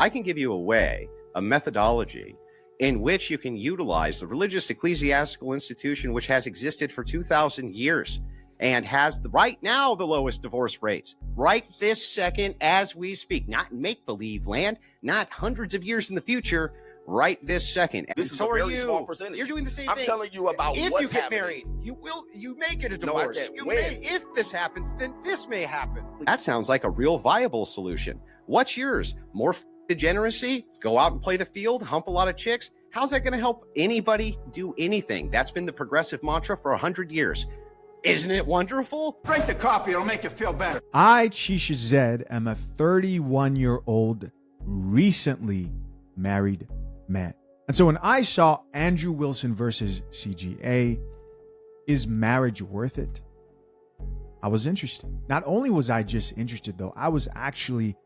I can give you a way, a methodology in which you can utilize the religious ecclesiastical institution, which has existed for 2,000 years and has right now the lowest divorce rates right this second as we speak, not in make-believe land, not hundreds of years in the future, right this second. This is a very small percentage. You're doing the same I'm thing. telling you about if what's you get happening. married, you may get a divorce. No, I said you when. may, if this happens, then this may happen. That sounds like a real viable solution. What's yours? More degeneracy? Go out and play the field, hump a lot of chicks? How's that going to help anybody do anything? That's been the progressive mantra for 100 years. Isn't it wonderful? Drink the coffee, it'll make you feel better. I, Chisha Zed, am a 31-year-old recently married man. And so when I saw Andrew Wilson versus CGA, is marriage worth it? I was interested. Not only was I just interested, though, I was actually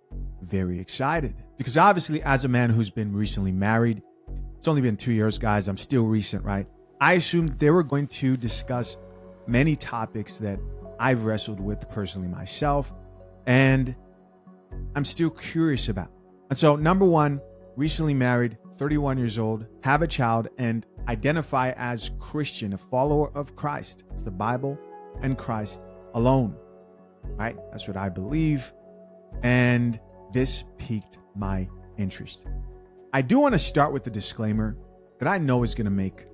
very excited. Because obviously, as a man who's been recently married, it's only been 2 years, guys. I'm still recent, right? I assumed they were going to discuss many topics that I've wrestled with personally myself, and I'm still curious about. And so, number one, recently married, 31 years old, have a child, and identify as Christian, a follower of Christ. It's the Bible and Christ alone, right? That's what I believe. And this piqued my interest. I do want to start with the disclaimer that I know is going to make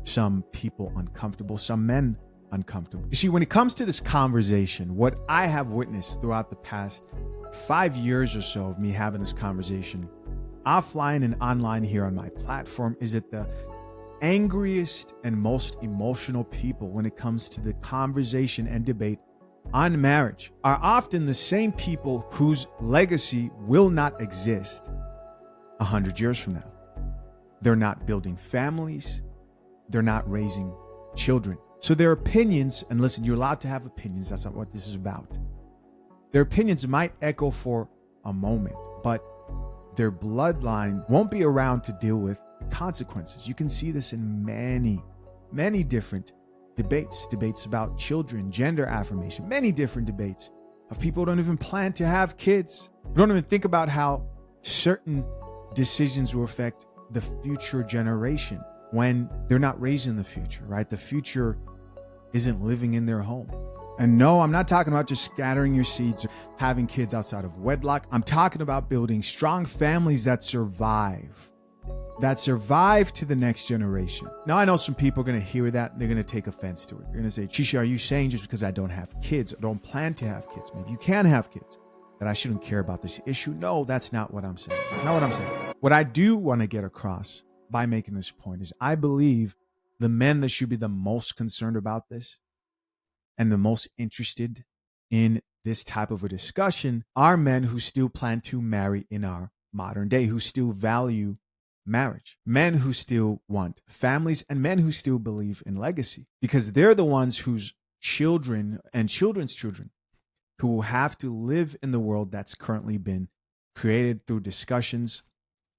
some people uncomfortable, some men uncomfortable. You see, when it comes to this conversation, what I have witnessed throughout the past 5 years or so of me having this conversation, offline and online here on my platform, is that the angriest and most emotional people when it comes to the conversation and debate on marriage are often the same people whose legacy will not exist 100 years from now. They're not building families. They're not raising children. So their opinions, and listen, you're allowed to have opinions. That's not what this is about. Their opinions might echo for a moment, but their bloodline won't be around to deal with the consequences. You can see this in many different debates about children, gender affirmation, many different debates of people who don't even plan to have kids. They don't even think about how certain decisions will affect the future generation when they're not raising the future, right? The future isn't living in their home. And no, I'm not talking about just scattering your seeds or having kids outside of wedlock. I'm talking about building strong families that survive to the next generation. Now, I know some people are going to hear that and they're going to take offense to it. They're going to say, Chisha, are you saying just because I don't have kids or don't plan to have kids, maybe you can have kids, that I shouldn't care about this issue? No, that's not what I'm saying. That's not what I'm saying. What I do want to get across by making this point is I believe the men that should be the most concerned about this and the most interested in this type of a discussion are men who still plan to marry in our modern day, who still value marriage, men who still want families, and men who still believe in legacy, because they're the ones whose children and children's children who will have to live in the world that's currently been created through discussions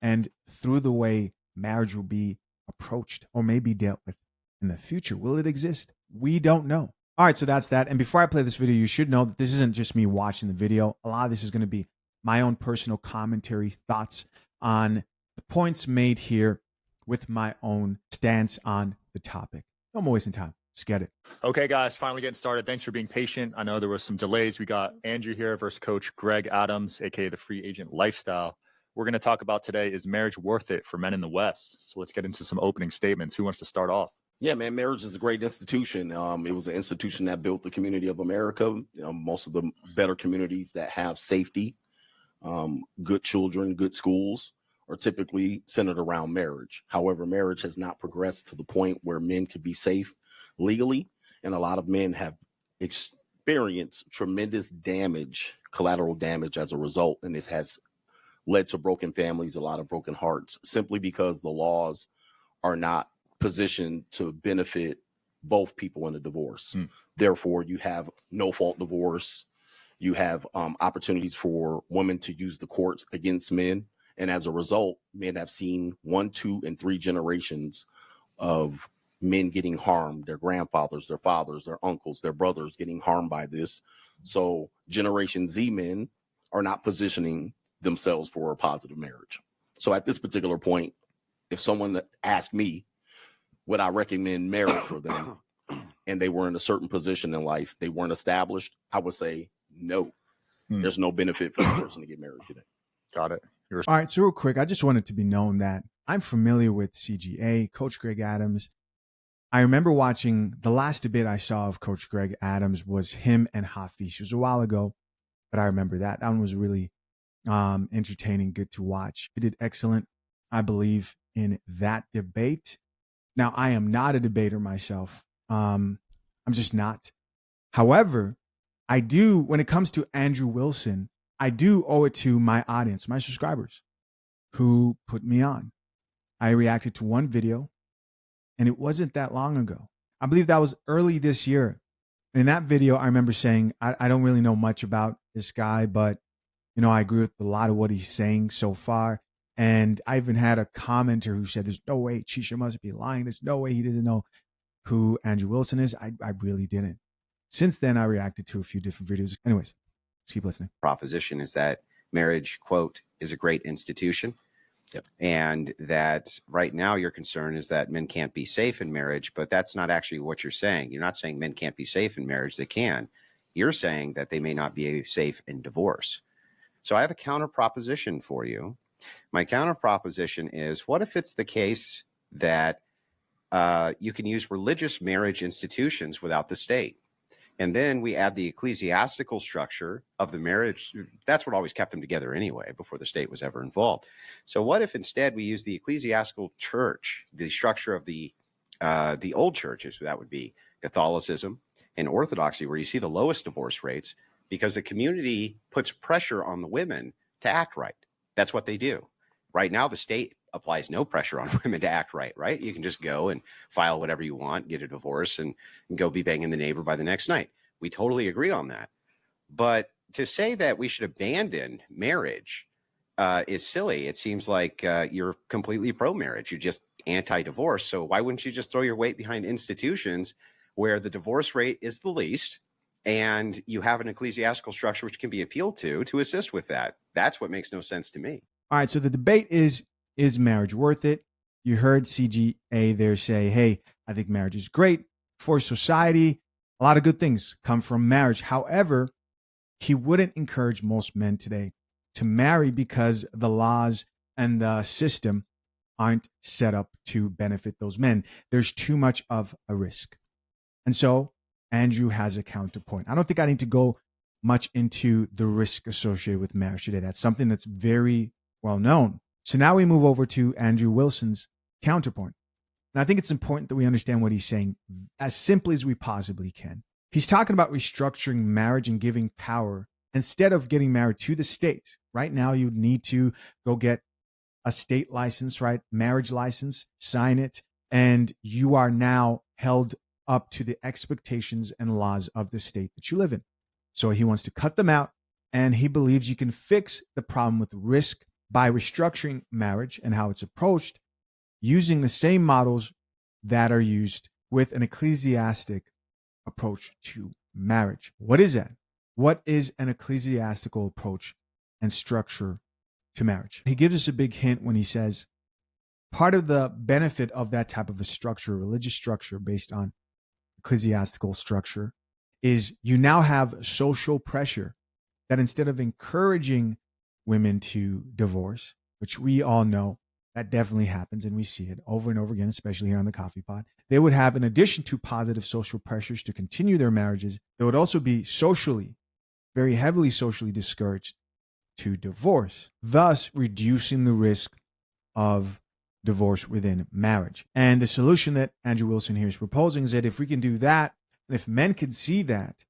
and through the way marriage will be approached or maybe dealt with in the future. Will it exist? We don't know. All right, so that's that. And before I play this video, you should know that this isn't just me watching the video. A lot of this is going to be my own personal commentary, thoughts on the points made here with my own stance on the topic. No more wasting time. Let's get it. Okay, guys, finally getting started. Thanks for being patient. I know there was some delays. We got Andrew here versus Coach Greg Adams, aka the Free Agent Lifestyle. We're going to talk about today, is marriage worth it for men in the West? So let's get into some opening statements. Who wants to start off? Yeah, man, marriage is a great institution. It was an institution that built the community of America. Most of the better communities that have safety, good children, good schools are typically centered around marriage. However, marriage has not progressed to the point where men could be safe legally. And a lot of men have experienced tremendous damage, collateral damage as a result. And it has led to broken families, a lot of broken hearts, simply because the laws are not positioned to benefit both people in a divorce. Therefore, you have no fault divorce. You have opportunities for women to use the courts against men. And as a result, men have seen 1, 2, and 3 generations of men getting harmed, their grandfathers, their fathers, their uncles, their brothers getting harmed by this. So Generation Z men are not positioning themselves for a positive marriage. So at this particular point, if someone asked me, would I recommend marriage for them, and they were in a certain position in life, they weren't established, I would say no. There's no benefit for the person to get married today. Got it. All right, so real quick, I just wanted to be known that I'm familiar with CGA, Coach Greg Adams. I remember watching the last debate I saw of Coach Greg Adams was him and Hafiz. It was a while ago, but I remember that. That one was really entertaining, good to watch. He did excellent, I believe, in that debate. Now, I am not a debater myself. I'm just not. However, I do, when it comes to Andrew Wilson, I do owe it to my audience, my subscribers, who put me on. I reacted to one video, and it wasn't that long ago. I believe that was early this year. And in that video, I remember saying, I don't really know much about this guy, but, you know, I agree with a lot of what he's saying so far. And I even had a commenter who said, there's no way Chisha must be lying. There's no way he doesn't know who Andrew Wilson is. I really didn't. Since then, I reacted to a few different videos. Anyways, let's keep listening. Proposition is that marriage, quote, is a great institution. Yep. And that right now your concern is that men can't be safe in marriage, but that's not actually what you're saying. You're not saying men can't be safe in marriage. They can. You're saying that they may not be safe in divorce. So I have a counter proposition for you. My counter proposition is, what if it's the case that you can use religious marriage institutions without the state? And then we add the ecclesiastical structure of the marriage. That's what always kept them together anyway, before the state was ever involved. So what if instead we use the ecclesiastical church, the structure of the old churches, that would be Catholicism and Orthodoxy, where you see the lowest divorce rates, because the community puts pressure on the women to act right. That's what they do. Right now, the state applies no pressure on women to act right, right? You can just go and file whatever you want, get a divorce, and go be banging the neighbor by the next night. We totally agree on that. But to say that we should abandon marriage is silly. It seems like you're completely pro-marriage. You're just anti-divorce. So why wouldn't you just throw your weight behind institutions where the divorce rate is the least, and you have an ecclesiastical structure which can be appealed to assist with that? That's what makes no sense to me. All right, so the debate is marriage worth it? You heard CGA there say, hey, I think marriage is great for society. A lot of good things come from marriage. However, he wouldn't encourage most men today to marry because the laws and the system aren't set up to benefit those men. There's too much of a risk. And so Andrew has a counterpoint. I don't think I need to go much into the risk associated with marriage today. That's something that's very well known. So now we move over to Andrew Wilson's counterpoint. And I think it's important that we understand what he's saying as simply as we possibly can. He's talking about restructuring marriage and giving power instead of getting married to the state. Right now, you need to go get a state license, right? Marriage license, sign it, and you are now held up to the expectations and laws of the state that you live in. So he wants to cut them out, and he believes you can fix the problem with risk by restructuring marriage and how it's approached using the same models that are used with an ecclesiastic approach to marriage. What is that? What is an ecclesiastical approach and structure to marriage? He gives us a big hint when he says part of the benefit of that type of a structure, religious structure based on ecclesiastical structure, is you now have social pressure that instead of encouraging women to divorce, which we all know that definitely happens and we see it over and over again, especially here on the Coffee Pod, they would have, in addition to positive social pressures to continue their marriages, they would also be socially, very heavily socially discouraged to divorce, thus reducing the risk of divorce within marriage. And the solution that Andrew Wilson here is proposing is that if we can do that, and if men can see that,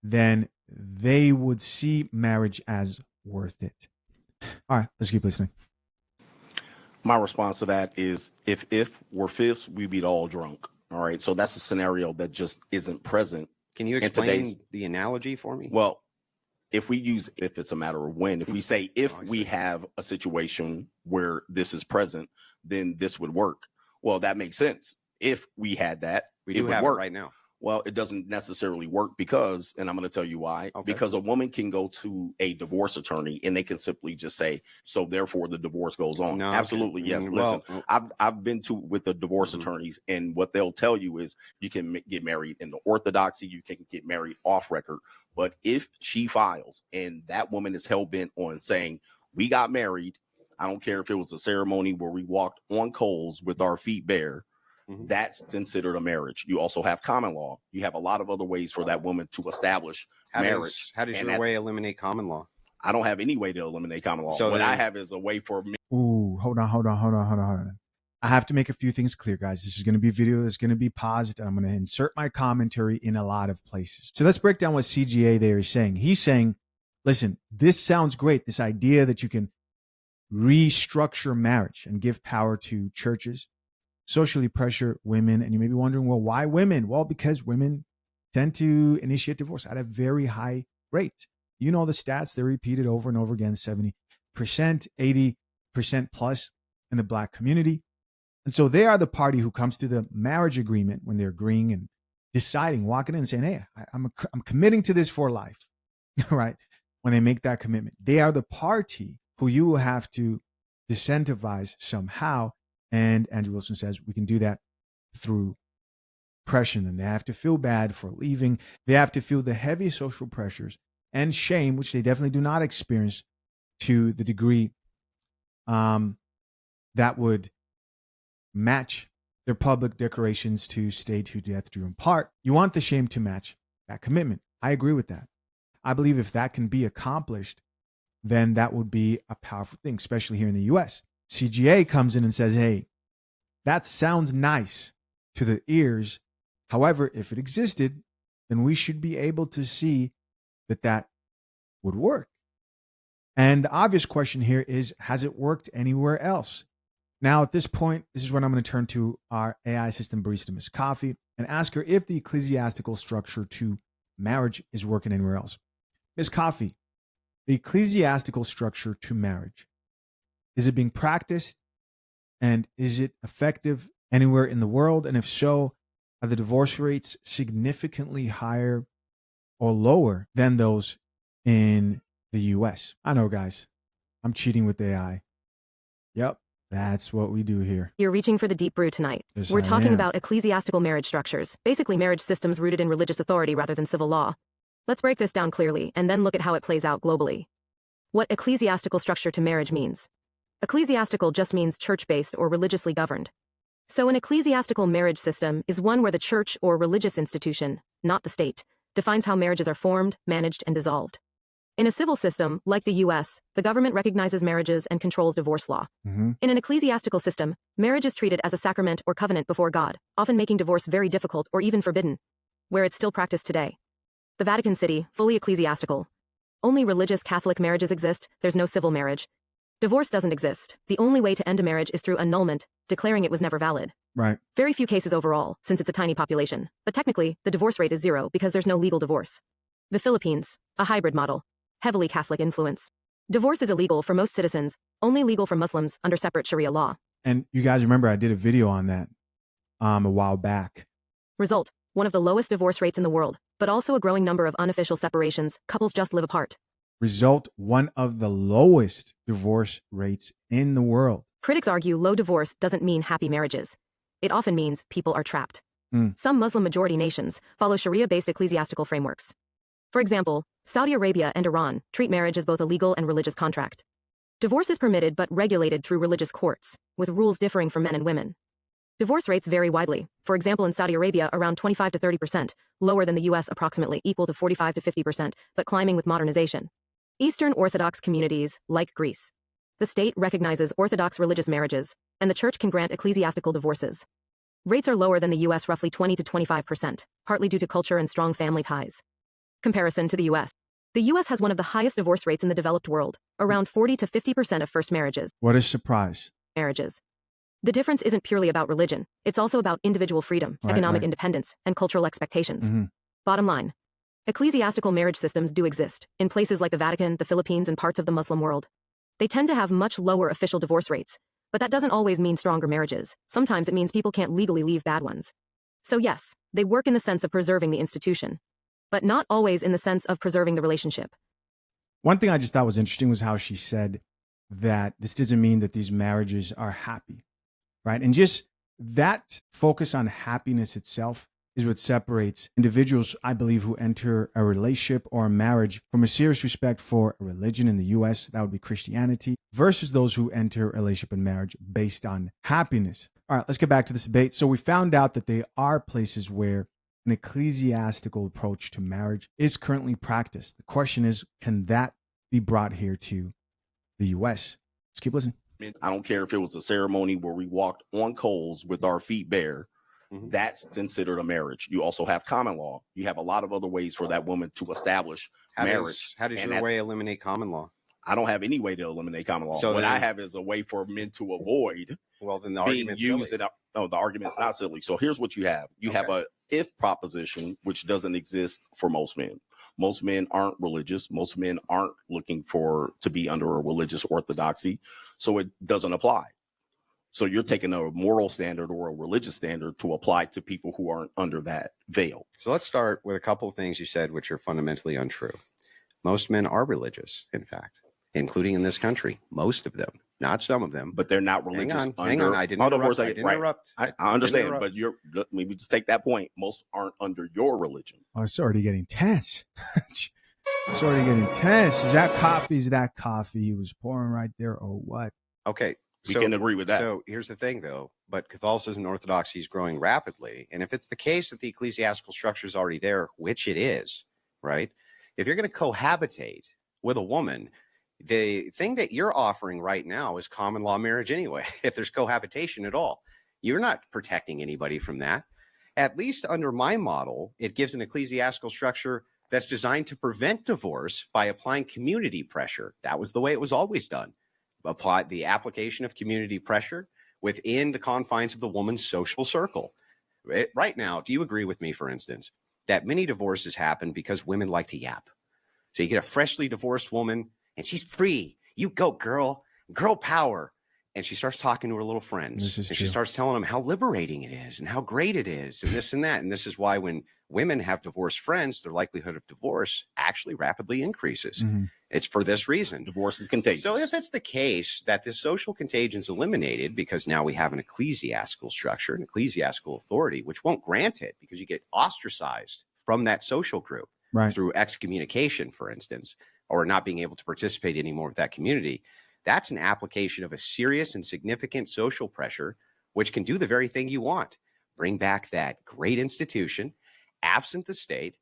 then they would see marriage as worth it. All right, let's keep listening. My response to that is if we're fifths, we beat all drunk. All right. So that's a scenario that just isn't present. Can you explain the analogy for me? Well, if we use, if it's a matter of when, if we say, if we have a situation where this is present, then this would work. Well, that makes sense. If we had that, we do have it right now. Well, it doesn't necessarily work because, and I'm going to tell you why, Okay. because a woman can go to a divorce attorney and they can simply just say, so therefore the divorce goes on. No, Absolutely. okay. Yes. Well, Listen, I've been to with the divorce Mhm. attorneys, and what they'll tell you is you can get married in the orthodoxy, you can get married off record. But if she files and that woman is hell bent on saying, we got married, I don't care if it was a ceremony where we walked on coals with our feet bare, Mhm. that's considered a marriage. You also have common law. You have a lot of other ways for that woman to establish marriage. How does And your way eliminate common law? I don't have any way to eliminate common law. So what then- I have is a way for me. Ooh, hold on. I have to make a few things clear, guys. This is going to be a video that's going to be paused, and I'm going to insert my commentary in a lot of places. So let's break down what CGA there is saying. He's saying, listen, this sounds great. This idea that you can restructure marriage and give power to churches, socially pressure women. And you may be wondering, well, why women? Well, because women tend to initiate divorce at a very high rate. You know the stats, they're repeated over and over again, 70%, 80% plus in the Black community. And so they are the party who comes to the marriage agreement when they're agreeing and deciding, walking in and saying, hey, I'm committing to this for life, right? When they make that commitment, they are the party who you will have to disincentivize somehow. And Andrew Wilson says we can do that through pressure. And they have to feel bad for leaving. They have to feel the heavy social pressures and shame, which they definitely do not experience to the degree that would match their public declarations to stay to death do you part. You want the shame to match that commitment. I agree with that. I believe if that can be accomplished, then that would be a powerful thing, especially here in the US. CGA comes in and says, hey, that sounds nice to the ears. However, if it existed, then we should be able to see that that would work. And the obvious question here is, has it worked anywhere else? Now, at this point, this is when I'm going to turn to our AI assistant barista, Miss Coffee, and ask her if the ecclesiastical structure to marriage is working anywhere else. Miss Coffee, the ecclesiastical structure to marriage, is it being practiced? And is it effective anywhere in the world? And if so, are the divorce rates significantly higher or lower than those in the US? I know, guys, I'm cheating with AI. Yep, that's what we do here. You're reaching for the deep brew tonight. Yes, We're I talking am. about ecclesiastical marriage structures, basically marriage systems rooted in religious authority rather than civil law. Let's break this down clearly and then look at how it plays out globally. What ecclesiastical structure to marriage means. Ecclesiastical just means church-based or religiously governed. So an ecclesiastical marriage system is one where the church or religious institution, not the state, defines how marriages are formed, managed, and dissolved. In a civil system, like the US, the government recognizes marriages and controls divorce law. Mm-hmm. In an ecclesiastical system, marriage is treated as a sacrament or covenant before God, often making divorce very difficult or even forbidden, where it's still practiced today. The Vatican City, fully ecclesiastical. Only religious Catholic marriages exist, there's no civil marriage. Divorce doesn't exist. The only way to end a marriage is through annulment, declaring it was never valid. Right. Very few cases overall, since it's a tiny population. But technically, the divorce rate is 0 because there's no legal divorce. The Philippines, a hybrid model. Heavily Catholic influence. Divorce is illegal for most citizens, only legal for Muslims under separate Sharia law. And you guys remember I did a video on that a while back. Result, one of the lowest divorce rates in the world, but also a growing number of unofficial separations. Couples just live apart. Result, one of the lowest divorce rates in the world. Critics argue low divorce doesn't mean happy marriages. It often means people are trapped. Some Muslim-majority nations follow Sharia-based ecclesiastical frameworks. For example, Saudi Arabia and Iran treat marriage as both a legal and religious contract. Divorce is permitted but regulated through religious courts, with rules differing for men and women. Divorce rates vary widely. For example, in Saudi Arabia, around 25 to 30%, lower than the US, approximately equal to 45 to 50%, but climbing with modernization. Eastern Orthodox communities, like Greece. The state recognizes Orthodox religious marriages, and the church can grant ecclesiastical divorces. Rates are lower than the US, roughly 20 to 25%, partly due to culture and strong family ties. Comparison to the US. The US has one of the highest divorce rates in the developed world, around 40 to 50% of first marriages. What a surprise. The difference isn't purely about religion, it's also about individual freedom, economic Right. independence, and cultural expectations. Mhm. Bottom line. Ecclesiastical marriage systems do exist, in places like the Vatican, the Philippines, and parts of the Muslim world. They tend to have much lower official divorce rates, but that doesn't always mean stronger marriages. Sometimes it means people can't legally leave bad ones. So yes, they work in the sense of preserving the institution, but not always in the sense of preserving the relationship. One thing I just thought was interesting was how she said that this doesn't mean that these marriages are happy, right? And just that focus on happiness itself is what separates individuals, I believe, who enter a relationship or a marriage from a serious respect for a religion in the US, that would be Christianity, versus those who enter a relationship and marriage based on happiness. All right, let's get back to this debate. So we found out that there are places where an ecclesiastical approach to marriage is currently practiced. The question is, can that be brought here to the US? Let's keep listening. I don't care if it was a ceremony where we walked on coals with our feet bare. Mm-hmm. That's considered a marriage. You also have common law. You have a lot of other ways for that woman to establish marriage. How does your way eliminate common law? I don't have any way to eliminate common law. So what I have is a way for men to avoid then the being used. No, the argument's not silly. So here's what you have. You have a if proposition, which doesn't exist for most men. Most men aren't religious. Most men aren't looking to be under a religious orthodoxy. So it doesn't apply. So you're taking a moral standard or a religious standard to apply to people who aren't under that veil. So let's start with a couple of things you said, which are fundamentally untrue. Most men are religious, in fact, including in this country. Most of them, not some of them. But they're not religious. Hang on. I didn't interrupt. I understand, but let me just take that point. Most aren't under your religion. Oh, it's already getting tense. It's already getting tense. Is that coffee he was pouring right there or what? Okay. We can agree with that. So here's the thing, though. But Catholicism and Orthodoxy is growing rapidly. And if it's the case that the ecclesiastical structure is already there, which it is, right? If you're going to cohabitate with a woman, the thing that you're offering right now is common law marriage anyway. If there's cohabitation at all, you're not protecting anybody from that. At least under my model, it gives an ecclesiastical structure that's designed to prevent divorce by applying community pressure. That was the way it was always done. Apply the application of community pressure within the confines of the woman's social circle. Right now, do you agree with me, for instance, that many divorces happen because women like to yap? So you get a freshly divorced woman and she's free. You go, girl power. And she starts talking to her little friends. And she starts telling them how liberating it is and how great it is and this and that. And this is why when women have divorced friends, their likelihood of divorce actually rapidly increases. Mm-hmm. It's for this reason. Divorce is contagious. So if it's the case that this social contagion is eliminated because now we have an ecclesiastical structure, an ecclesiastical authority, which won't grant it because you get ostracized from that social group through excommunication, for instance, or not being able to participate anymore with that community. That's an application of a serious and significant social pressure, which can do the very thing you want. Bring back that great institution, absent the state,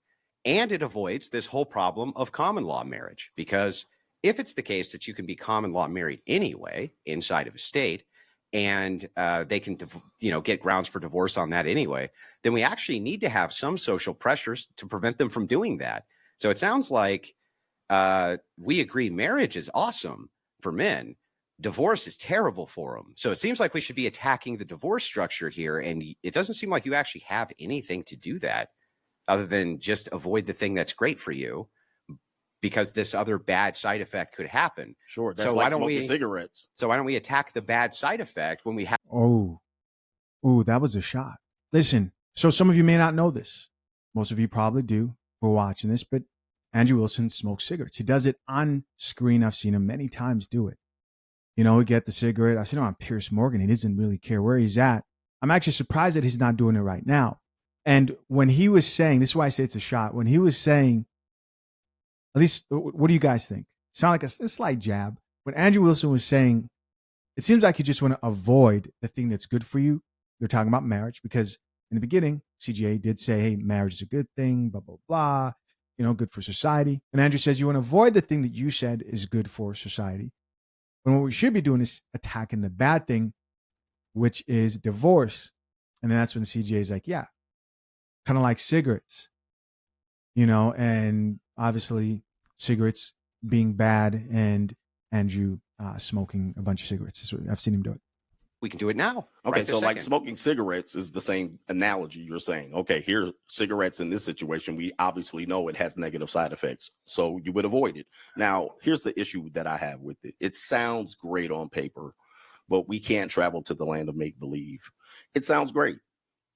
and it avoids this whole problem of common law marriage. Because if it's the case that you can be common law married anyway inside of a state, and they can get grounds for divorce on that anyway, then we actually need to have some social pressures to prevent them from doing that. So it sounds like we agree marriage is awesome for men. Divorce is terrible for them. So it seems like we should be attacking the divorce structure here. And it doesn't seem like you actually have anything to do that other than just avoid the thing that's great for you because this other bad side effect could happen. Sure. That's like smoking cigarettes. So why don't we attack the bad side effect when we have... Oh, that was a shot. Listen, so some of you may not know this. Most of you probably do who are watching this, but Andrew Wilson smokes cigarettes. He does it on screen. I've seen him many times do it. He get the cigarette. I've seen him on Piers Morgan. He doesn't really care where he's at. I'm actually surprised that he's not doing it right now. And when he was saying, this is why I say it's a shot. When he was saying, at least, what do you guys think? Sound like a slight jab. When Andrew Wilson was saying, it seems like you just want to avoid the thing that's good for you. They're talking about marriage because in the beginning, CGA did say, hey, marriage is a good thing, blah, blah, blah. Good for society. And Andrew says you want to avoid the thing that you said is good for society. When what we should be doing is attacking the bad thing, which is divorce. And then that's when CGA is like, yeah, kind of like cigarettes, and obviously cigarettes being bad and Andrew smoking a bunch of cigarettes. I've seen him do it. We can do it now. Okay, so like smoking cigarettes is the same analogy you're saying. Okay, here, cigarettes in this situation, we obviously know it has negative side effects, so you would avoid it. Now, here's the issue that I have with it. It sounds great on paper, but we can't travel to the land of make-believe. It sounds great.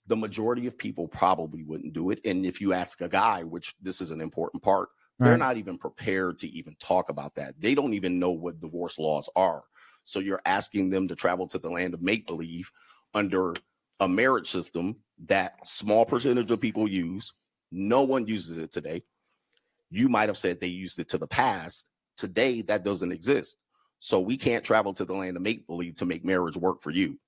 the majority of people probably wouldn't do it. And if you ask a guy, which this is an important part, they're not even prepared to even talk about that. They don't even know what divorce laws are. So you're asking them to travel to the land of make-believe under a marriage system that small percentage of people use. No one uses it today. You might have said they used it to the past. Today, that doesn't exist. So we can't travel to the land of make-believe to make marriage work for you.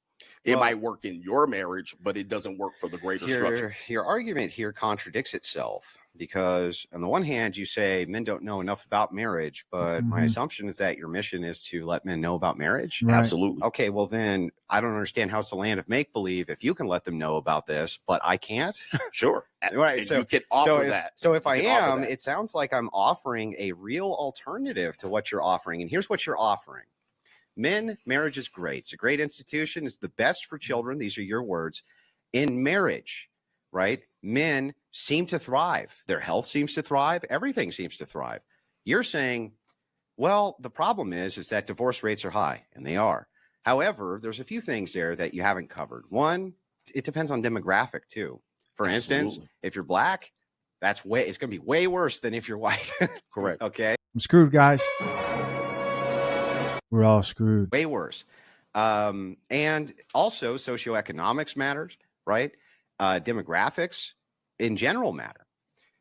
It might work in your marriage, but it doesn't work for the greater structure. Your argument here contradicts itself, because on the one hand, you say men don't know enough about marriage, but my assumption is that your mission is to let men know about marriage. Right. Absolutely. Okay, well then I don't understand how it's the land of make believe if you can let them know about this, but I can't. Sure. Right. And So you can offer that. So if You I can offer am, that. it sounds like I'm offering a real alternative to what you're offering. And here's what you're offering. Men, marriage is great. It's a great institution. It's the best for children. These are your words. In marriage, right? Men seem to thrive. Their health seems to thrive. Everything seems to thrive. You're saying, well, the problem is that divorce rates are high, and they are. However, there's a few things there that you haven't covered. One, it depends on demographic too. For instance, if you're black, it's going to be way worse than if you're white. Correct. Okay. I'm screwed, guys. We're all screwed. Way worse. And also socioeconomics matters, right? Demographics in general matter.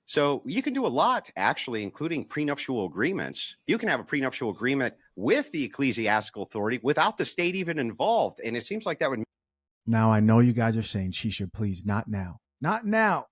So you can do a lot, actually, including prenuptial agreements. You can have a prenuptial agreement with the ecclesiastical authority without the state even involved. And it seems like that would. Now, I know you guys are saying, Shisha, please, not now. Not now.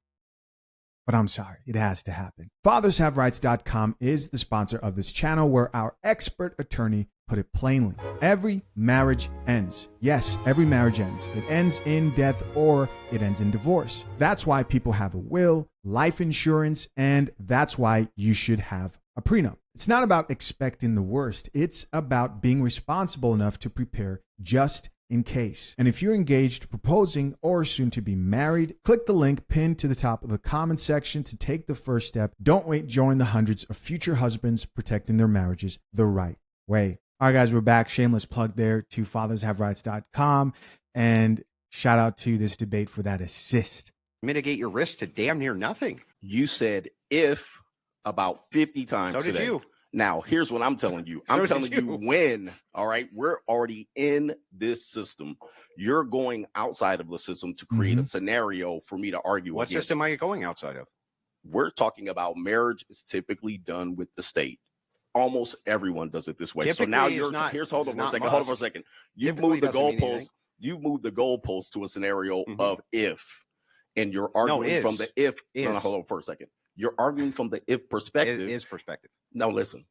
But I'm sorry, it has to happen. FathersHaveRights.com is the sponsor of this channel, where our expert attorney put it plainly. Every marriage ends. Yes, every marriage ends. It ends in death or it ends in divorce. That's why people have a will, life insurance, and that's why you should have a prenup. It's not about expecting the worst. It's about being responsible enough to prepare just in case. And if you're engaged, proposing, or soon to be married, click the link pinned to the top of the comment section to take the first step. Don't wait. Join the hundreds of future husbands protecting their marriages the right way. All right, guys, we're back. Shameless plug there to fathershaverights.com. And shout out to this debate for that assist. Mitigate your risk to damn near nothing. You said if about 50 times So did today. you. Now, here's what I'm telling you. I'm telling you when, all right, we're already in this system. You're going outside of the system to create a scenario for me to argue What against. system are you going outside of? We're talking about marriage is typically done with the state. Almost everyone does it this way. Typically so now is you're not- here's hold is on for a not second. Hold on for a must. second. You've Typically moved the doesn't mean goalposts. anything. You've moved the goalposts to a scenario of if, and you're arguing is. from the if. No, Is. hold on for a second. You're arguing from the if perspective. It is perspective. No, listen.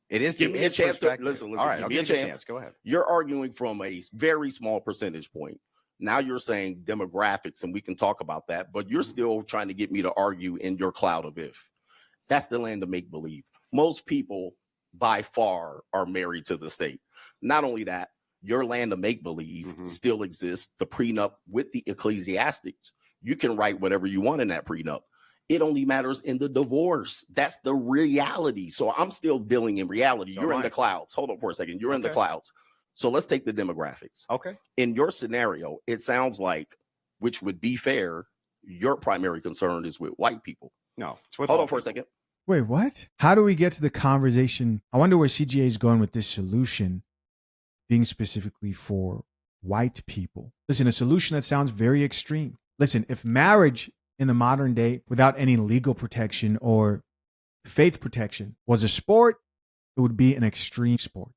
It is. Give the me a is chance to perspective. listen. All right, Give I'll me a give you chance. Go ahead. You're arguing from a very small percentage point. Now you're saying demographics, and we can talk about that, but you're still trying to get me to argue in your cloud of if. That's the land of make believe. Most people by far are married to the state. Not only that, your land of make believe still exists. The prenup with the ecclesiastics, you can write whatever you want in that prenup. It only matters in the divorce. That's the reality. So I'm still dealing in reality. So You're in am the I. clouds. Hold on for a second. You're in the Okay. clouds. So let's take the demographics. Okay. In your scenario, it sounds like, which would be fair, your primary concern is with white people. No, it's with Hold all on for a people. second. Wait, what? How do we get to the conversation? I wonder where CGA is going with this solution being specifically for white people. Listen, a solution that sounds very extreme. Listen, if marriage in the modern day without any legal protection or faith protection was a sport, it would be an extreme sport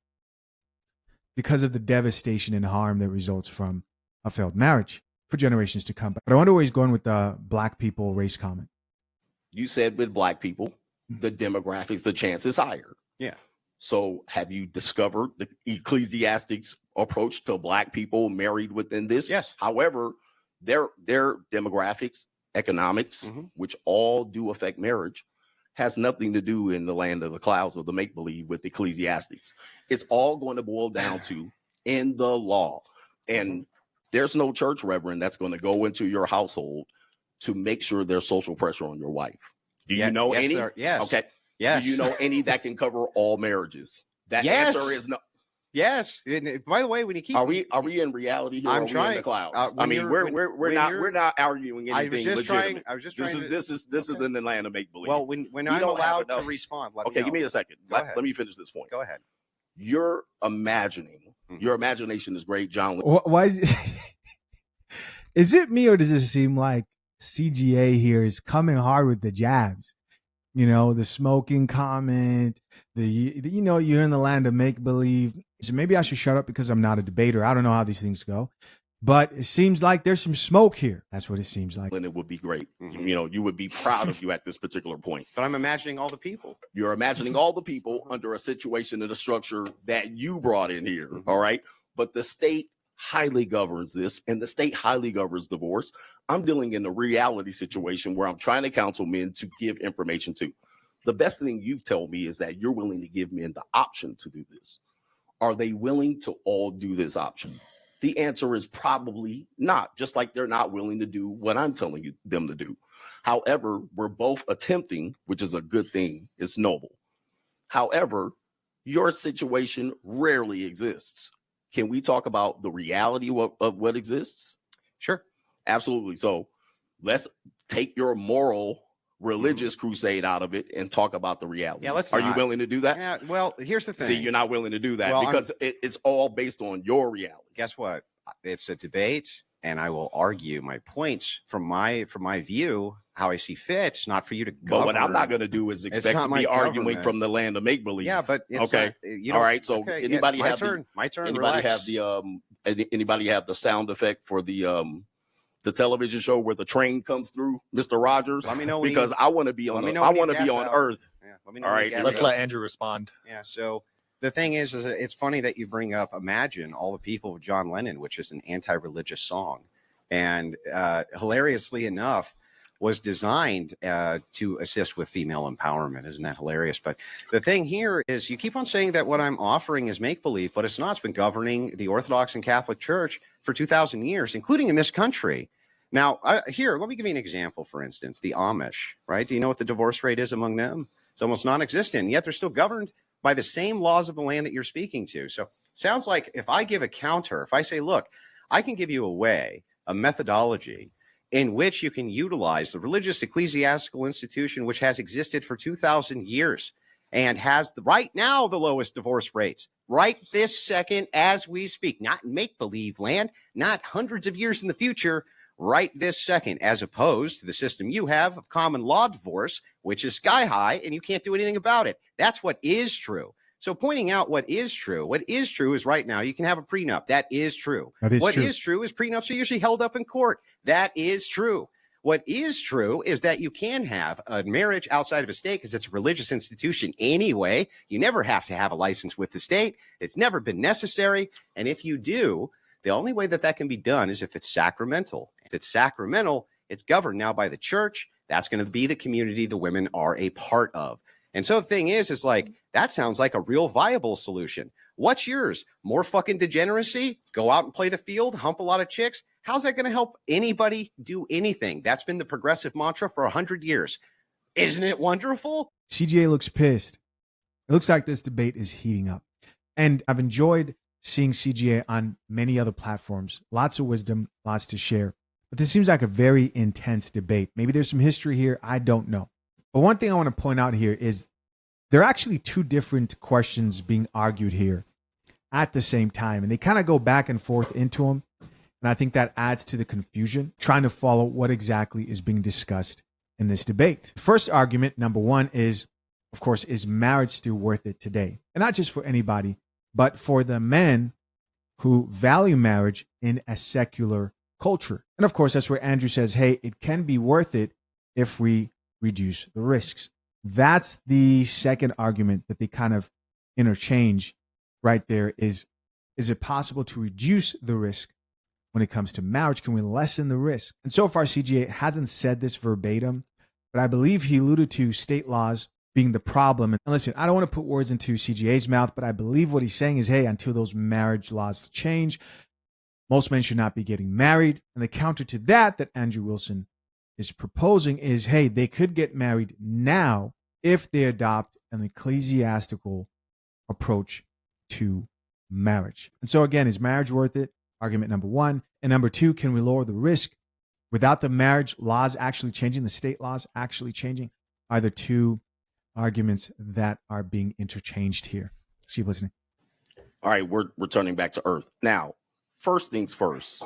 because of the devastation and harm that results from a failed marriage for generations to come. But I wonder where he's going with the black people race comment. You said with black people, the demographics, the chance is higher. Yeah. So have you discovered the ecclesiastics approach to black people married within this? Yes. However, their demographics, economics, which all do affect marriage, has nothing to do in the land of the clouds or the make-believe with ecclesiastics. It's all going to boil down to in the law. And there's no church reverend that's going to go into your household to make sure there's social pressure on your wife. Do you know yes, any? Yes. Okay. Yes. Do you know any that can cover all marriages? That Yes. answer is no. Yes. And by the way, when you keep Are we in reality here? Or I'm are we in trying the clouds? I when mean, you're we're when not you're arguing I was anything just legitimate. trying I was just This trying is to this is okay. an Atlanta make believe. Well, when We I'm don't have allowed to enough. respond, let Okay, me give me know. a second. Go ahead. Let me finish this point. Go ahead. You're imagining. Mhm. Your imagination is great, John. Why is it? Is it me, or does it seem like CGA here is coming hard with the jabs? You know, the smoking comment, you know, you're in the land of make believe. So maybe I should shut up because I'm not a debater. I don't know how these things go, but it seems like there's some smoke here. That's what it seems like. And it would be great. Mhm. You know, you would be proud of you at this particular point. But I'm imagining all the people. You're imagining all the people under a situation and a structure that you brought in here. Mhm. All right. But the state highly governs this, and the state highly governs divorce. I'm dealing in a reality situation where I'm trying to counsel men to give information to. The best thing you've told me is that you're willing to give men the option to do this. Are they willing to all do this option? The answer is probably not, just like they're not willing to do what I'm telling them to do. However, we're both attempting, which is a good thing. It's noble. However, your situation rarely exists. Can we talk about the reality of what exists? Sure. Absolutely. So let's take your moral religious crusade out of it and talk about the reality. Yeah, let's Are you not. willing to do that? Yeah, well, here's the thing. See, you're not willing to do that Well, because it's all based on your reality. Guess what? It's a debate, and I will argue my points from my view, how I see fit. It's not for you to But what I'm govern. not going to do is expect not to my be arguing government. from the land of make believe. Yeah, but it's okay. not, you All know, right. So okay, anybody my have turn? My turn. anybody Relax. have anybody have the sound effect for the television show where the train comes through, Mr. Rogers? Let me know when because I want to be on I want to be on Earth. Yeah, let me know. All when right, you gas Let's out. let Andrew respond. Yeah. So the thing is it's funny that you bring up "Imagine All the People" of John Lennon, which is an anti-religious song, and hilariously enough, was designed to assist with female empowerment. Isn't that hilarious? But the thing here is you keep on saying that what I'm offering is make-believe, but it's not. It's been governing the Orthodox and Catholic Church for 2,000 years, including in this country. Now, here, let me give you an example, for instance, the Amish, right? Do you know what the divorce rate is among them? It's almost non-existent, yet they're still governed by the same laws of the land that you're speaking to. So sounds like if I give a counter, if I say, look, I can give you a way, a methodology in which you can utilize the religious ecclesiastical institution, which has existed for 2,000 years and has right now the lowest divorce rates, right this second as we speak, not make-believe land, not hundreds of years in the future, right this second, as opposed to the system you have of common law divorce, which is sky high and you can't do anything about it. That's what is true. So pointing out what is true is right now you can have a prenup. That is true. What is true is prenups are usually held up in court. That is true. What is true is that you can have a marriage outside of a state because it's a religious institution anyway. You never have to have a license with the state. It's never been necessary. And if you do, the only way that can be done is if it's sacramental. If it's sacramental, it's governed now by the church. That's going to be the community the women are a part of. And so the thing is like, that sounds like a real viable solution. What's yours? More fucking degeneracy? Go out and play the field, hump a lot of chicks? How's that going to help anybody do anything? That's been the progressive mantra for 100 years. Isn't it wonderful? CGA looks pissed. It looks like this debate is heating up. And I've enjoyed seeing CGA on many other platforms. Lots of wisdom, lots to share. But this seems like a very intense debate. Maybe there's some history here. I don't know. But one thing I want to point out here is there are actually two different questions being argued here at the same time. And they kind of go back and forth into them. And I think that adds to the confusion, trying to follow what exactly is being discussed in this debate. First argument, number one, is, of course, is marriage still worth it today? And not just for anybody, but for the men who value marriage in a secular culture. And of course, that's where Andrew says, hey, it can be worth it if we reduce the risks. That's the second argument that they kind of interchange right there is it possible to reduce the risk when it comes to marriage? Can we lessen the risk? And so far, CGA hasn't said this verbatim, but I believe he alluded to state laws being the problem. And listen, I don't want to put words into CGA's mouth, but I believe what he's saying is, hey, until those marriage laws change, most men should not be getting married. And the counter to that Andrew Wilson is proposing is, hey, they could get married now if they adopt an ecclesiastical approach to marriage. And so again, is marriage worth it? Argument number one. And number two, can we lower the risk without the marriage laws actually changing, the state laws actually changing? Are the two arguments that are being interchanged here? Keep listening. All right, we're returning back to earth. Now, first things first,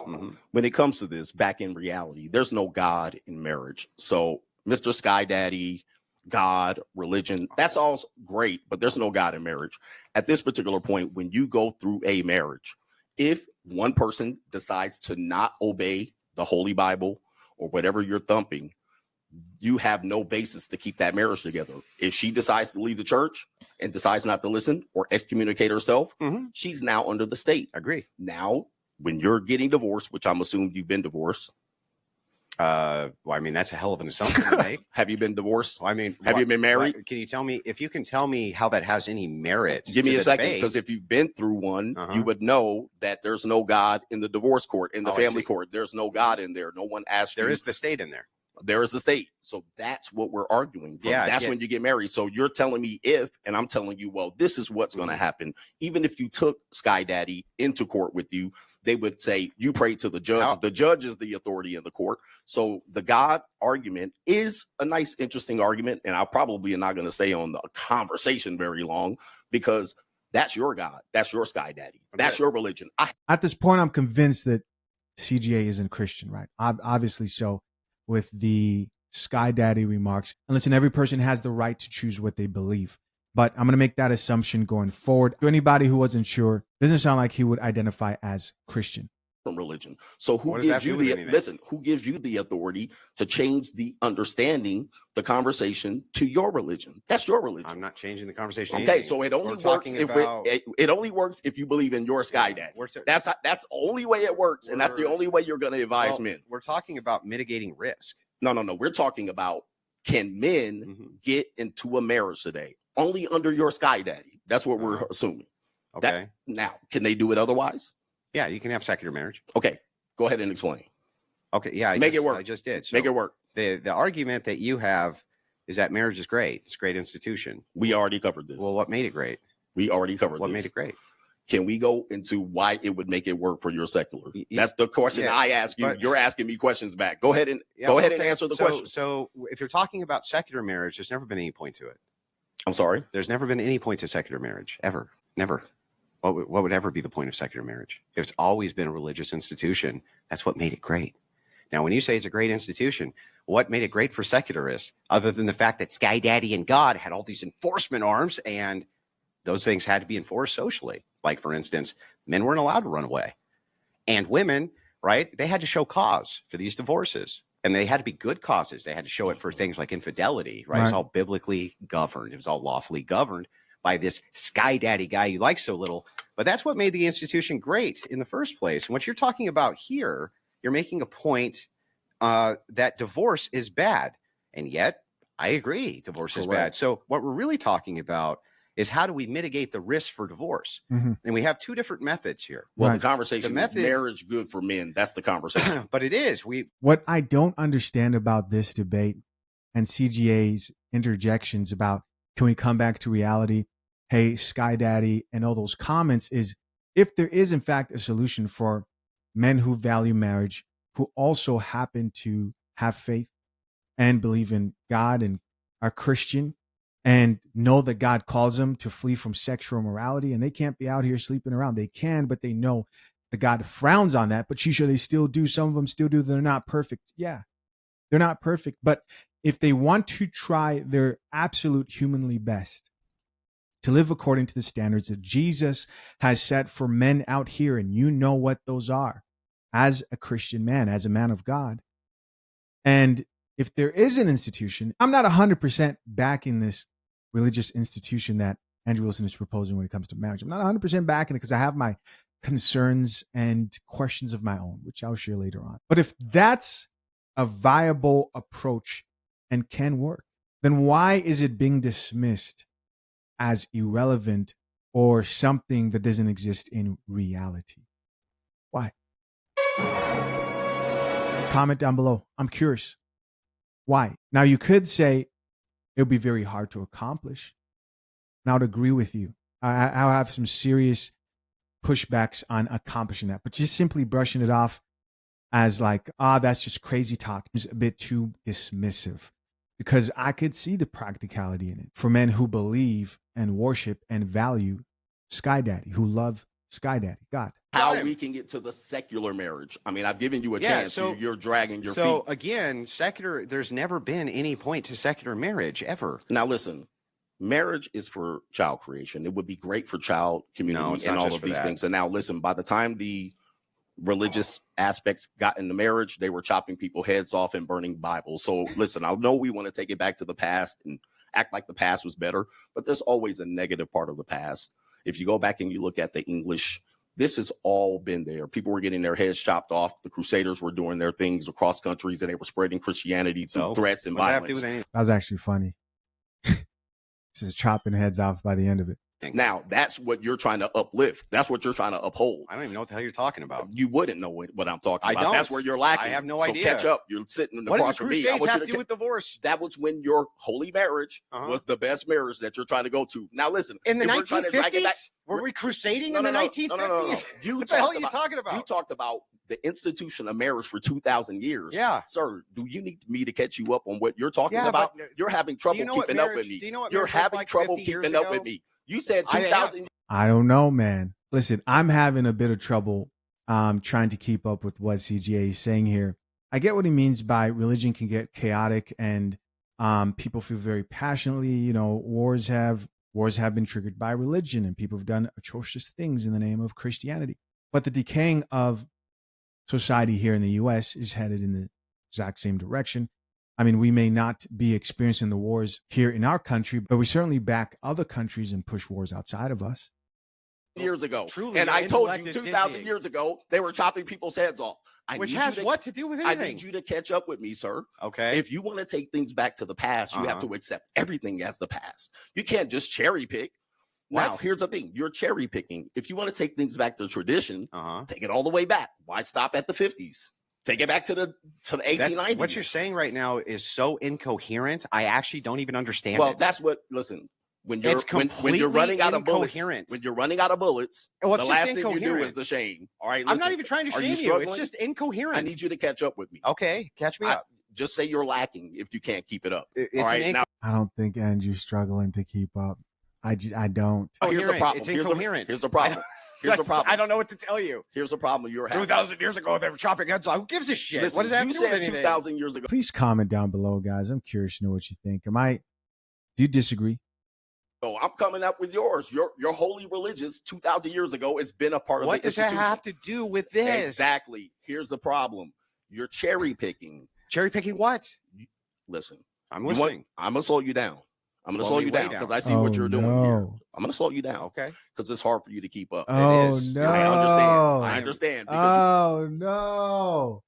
when it comes to this, back in reality, there's no God in marriage. So Mr. Sky Daddy, God, religion, that's all great, but there's no God in marriage. At this particular point, when you go through a marriage, if one person decides to not obey the Holy Bible or whatever you're thumping, you have no basis to keep that marriage together. If she decides to leave the church and decides not to listen or excommunicate herself, she's now under the state. Agree. Now, when you're getting divorced, which I'm assuming you've been divorced. Well, I mean, that's a hell of an assumption to make. Have you been divorced? Well, I mean, have you been married? Can you tell me, if you can tell me how that has any merit? Give me a second, because if you've been through one, you would know that there's no God in the divorce court, in the family court. There's no God in there. No one asked you. There is the state in there. There is the state. So that's what we're arguing for. Yeah, that's when you get married. So you're telling me if, and I'm telling you, well, this is what's going to happen. Even if you took Sky Daddy into court with you, they would say you pray to the judge. The judge is the authority in the court. So the God argument is a nice, interesting argument. And I probably am not going to stay on the conversation very long, because that's your God. That's your Sky Daddy. That's your religion. At this point, I'm convinced that CGA isn't Christian, right? Obviously so, with the Sky Daddy remarks. And listen, every person has the right to choose what they believe. But I'm going to make that assumption going forward. To anybody who wasn't sure, doesn't sound like he would identify as Christian. From religion. So who gives you who gives you the authority to change the understanding, the conversation to your religion? That's your religion. I'm not changing the conversation. Okay, so it only works if it only works if you believe in your Sky Daddy. That's the only way it works, and that's the only way you're going to advise men. We're talking about mitigating risk. No. We're talking about, can men get into a marriage today only under your Sky Daddy? That's what we're assuming. Okay. Now, can they do it otherwise? Yeah, you can have secular marriage. Okay, go ahead and explain. Okay, yeah, make it work. I just did. So make it work. The argument that you have is that marriage is great. It's a great institution. We already covered this. Well, what made it great? We already covered what made it great. Can we go into why it would make it work for your secular? That's the question I ask you. You're asking me questions back. Go ahead and answer the question. So if you're talking about secular marriage, there's never been any point to it. I'm sorry? There's never been any point to secular marriage, ever. Never. What would ever be the point of secular marriage? It's always been a religious institution. That's what made it great. Now, when you say it's a great institution, what made it great for secularists, other than the fact that Sky Daddy and God had all these enforcement arms, and those things had to be enforced socially? Like, for instance, men weren't allowed to run away. And women, right, they had to show cause for these divorces. And they had to be good causes. They had to show it for things like infidelity, right? It's all biblically governed. It was all lawfully governed by this Sky Daddy guy you like so little. But that's what made the institution great in the first place. And what you're talking about here, you're making a point that divorce is bad. And yet, I agree, divorce is bad. So what we're really talking about is, how do we mitigate the risk for divorce? And we have two different methods here. Well, the conversation is marriage good for men. That's the conversation. But it is. What I don't understand about this debate and CGA's interjections about, can we come back to reality? Hey, Sky Daddy, and all those comments, is if there is in fact a solution for men who value marriage, who also happen to have faith and believe in God and are Christian and know that God calls them to flee from sexual immorality, and they can't be out here sleeping around. They can, but they know that God frowns on that. But sure, they still do. Some of them still do. They're not perfect. Yeah, they're not perfect. But if they want to try their absolute humanly best to live according to the standards that Jesus has set for men out here, and you know what those are as a Christian man, as a man of God. And if there is an institution, I'm not 100% backing this religious institution that Andrew Wilson is proposing when it comes to marriage. I'm not 100% backing it, because I have my concerns and questions of my own, which I'll share later on. But if that's a viable approach and can work, then why is it being dismissed as irrelevant or something that doesn't exist in reality? Why? Comment down below. I'm curious. Why? Now, you could say it would be very hard to accomplish. And I would agree with you. I'll have some serious pushbacks on accomplishing that, but just simply brushing it off as like, that's just crazy talk is a bit too dismissive, because I could see the practicality in it for men who believe and worship and value Sky Daddy, who love Sky Daddy, God. How we can get to the secular marriage. I mean, I've given you a chance. So you're dragging your feet. So again, secular, there's never been any point to secular marriage ever. Now listen, marriage is for child creation. It would be great for child community and all of these things. And now listen, by the time the religious aspects got into marriage, they were chopping people's heads off and burning Bibles. So listen, I know we want to take it back to the past and act like the past was better, but there's always a negative part of the past. If you go back and you look at the English, this has all been there. People were getting their heads chopped off. The Crusaders were doing their things across countries, and they were spreading Christianity through threats and violence. That was actually funny. This is chopping heads off by the end of it. Now, that's what you're trying to uplift. That's what you're trying to uphold. I don't even know what the hell you're talking about. You wouldn't know what I'm talking about. I don't. That's where you're lacking. I have no so idea. Catch up. You're sitting What across does the from me. Crusades have to do with divorce? That was when your holy marriage was the best marriage that you're trying to go to. Now, listen. In the if we're trying to drag it back- 1950s? Were we crusading No, in the no, no. 1950s? No, no, no, no. What the hell are you talking about? You talked about the institution of marriage for 2,000 years. Yeah. Sir, do you need me to catch you up on what you're talking Yeah, about? but You're having trouble keeping up with me. Do you know what You're marriage was having like trouble 50 years keeping up ago? with me. You said 2,000. I don't know, man. Listen, I'm having a bit of trouble trying to keep up with what CGA is saying here. I get what he means by religion can get chaotic and people feel very passionately. You know, wars have been triggered by religion, and people have done atrocious things in the name of Christianity. But the decaying of society here in the U.S. is headed in the exact same direction. I mean, we may not be experiencing the wars here in our country, but we certainly back other countries and push wars outside of us. Years ago. Truly, and your I told you intellect is 2,000 dizzying. years ago, they were chopping people's heads off. Which has what to do with I anything? need you to catch up with me, sir. Okay. If you want to take things back to the past, you have to accept everything as the past. You can't just cherry pick. Now, What? here's the thing. You're cherry picking. If you want to take things back to tradition, take it all the way back. Why stop at the 50s? Take it back to the 1890s. What you're saying right now is so incoherent. I actually don't even understand Well, it. that's what, listen, when you're, It's when you're running out of bullets, incoherent. when you're running out of bullets, Well, the it's last just thing you do incoherent. is the shame. All right, I'm listen, not even trying to are shame you. struggling? It's just incoherent. I need you to catch up with me. Okay, catch me up. Just say you're lacking if you can't keep it up. It's all right, now I don't think Andrew's struggling to keep up. I don't. here's the Incoherent. problem. It's Here's incoherent. the problem. Here's the problem. I don't know what to tell you. Here's the problem you're having. 2,000 years ago, they were chopping heads off. Who gives a shit? Listen, What does that have you to do with said anything? 2,000 years ago. Please comment down below, guys. I'm curious to know what you think. Do you disagree? So I'm coming up with yours. Your holy religious 2,000 years ago. It's been a part of What the does that institution. have to do with this? Exactly. Here's the problem. You're cherry picking. Cherry picking what? Listen, I'm listening. I'm gonna slow you down. I'm gonna Slow slow me you way down down. because I see what you're doing here. no. I'm gonna slow you down. Okay. Because it's hard for you to keep up. Oh, is. no. I understand. I understand. Because Oh, no.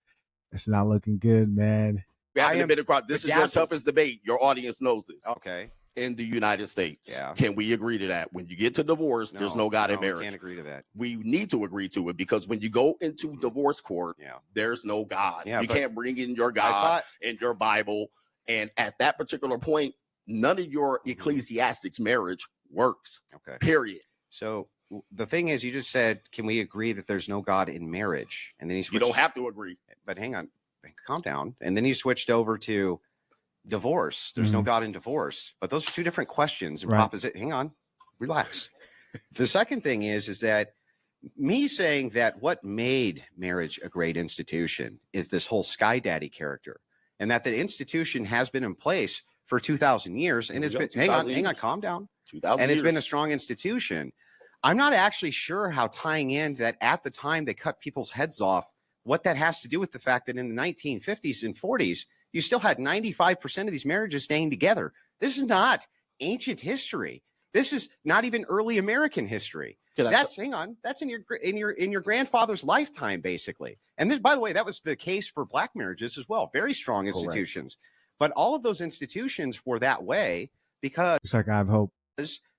It's not looking good, man. we haven't I am been across. This is your bedazzled. toughest debate. Your audience knows this. Okay. In the United States. Yeah. Can we agree to that? When you get to divorce, there's no God in we marriage. Can't agree to that. We need to agree to it because when you go into divorce court, Yeah. there's no God. Yeah, You but can't bring in your I God thought and your Bible. And at that particular point, none of your ecclesiastics marriage works. okay. Period. So the thing is, you just said, can we agree that there's no God in marriage? And then he You switched, don't have to agree. but hang on, calm down. And then he switched over to divorce. There's no God in divorce, but those are two different questions. And Right. hang on, relax. The second thing is that me saying that what made marriage a great institution is this whole Sky Daddy character, and that the institution has been in place for 2,000 years, and There it's we been, go, hang 2,000 on, years. calm down. 2,000 And it's years. been a strong institution. I'm not actually sure how tying in that at the time they cut people's heads off, what that has to do with the fact that in the 1950s and 40s, you still had 95% of these marriages staying together. This is not ancient history. This is not even early American history. Hang on. That's in your grandfather's lifetime, basically. And this, by the way, that was the case for black marriages as well. Very strong institutions. But all of those institutions were that way because It's like I have hope.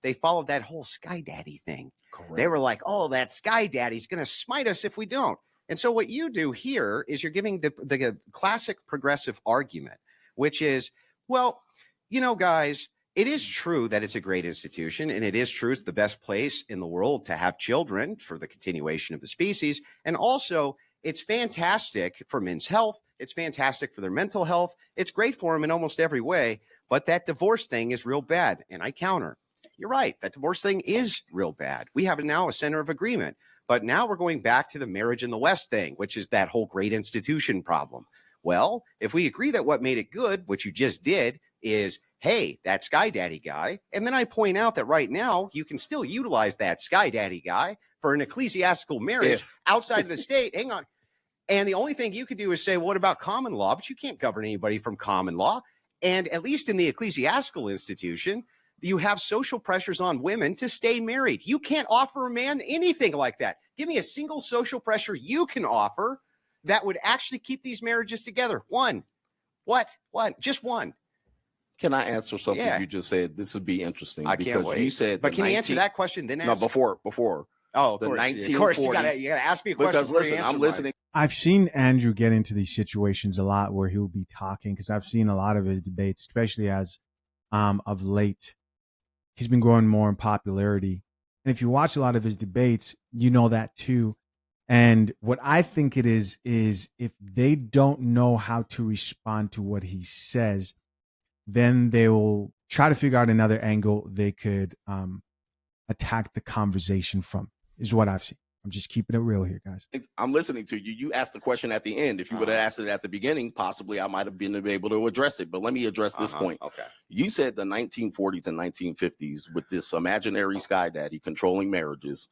they followed that whole Sky Daddy thing. Correct. They were like, oh, that Sky Daddy's going to smite us if we don't. And so what you do here is you're giving the classic progressive argument, which is, well, you know, guys, It is true that it's a great institution, and it is true it's the best place in the world to have children for the continuation of the species. And also, it's fantastic for men's health. It's fantastic for their mental health. It's great for them in almost every way. But that divorce thing is real bad. And I counter. You're right. That divorce thing is real bad. We have now a center of agreement. But now we're going back to the marriage in the West thing, which is that whole great institution problem. Well, if we agree that what made it good, which you just did, is, hey, that Sky Daddy guy, and then I point out that right now you can still utilize that Sky Daddy guy for an ecclesiastical marriage outside of the state. Hang on. And the only thing you could do is say, well, what about common law? But you can't govern anybody from common law. And at least in the ecclesiastical institution, you have social pressures on women to stay married. You can't offer a man anything like that. Give me a single social pressure you can offer that would actually keep these marriages together. One. What? Just one. Can I answer something you just said? This would be interesting. I can't wait. You said, but can you answer that question then? No, before. Oh, of the course. 1940s. Of course, you gotta ask me a question. Because listen, I'm listening. I've seen Andrew get into these situations a lot where he'll be talking, because I've seen a lot of his debates, especially as of late, he's been growing more in popularity. And if you watch a lot of his debates, you know that too. And what I think it is if they don't know how to respond to what he says, then they will try to figure out another angle they could attack the conversation from, is what I've seen. I'm just keeping it real here, guys. I'm listening to you. You asked the question at the end. If you would have asked it at the beginning, possibly I might have been able to address it. But let me address this point. Okay. You said the 1940s and 1950s with this imaginary Sky Daddy controlling marriages.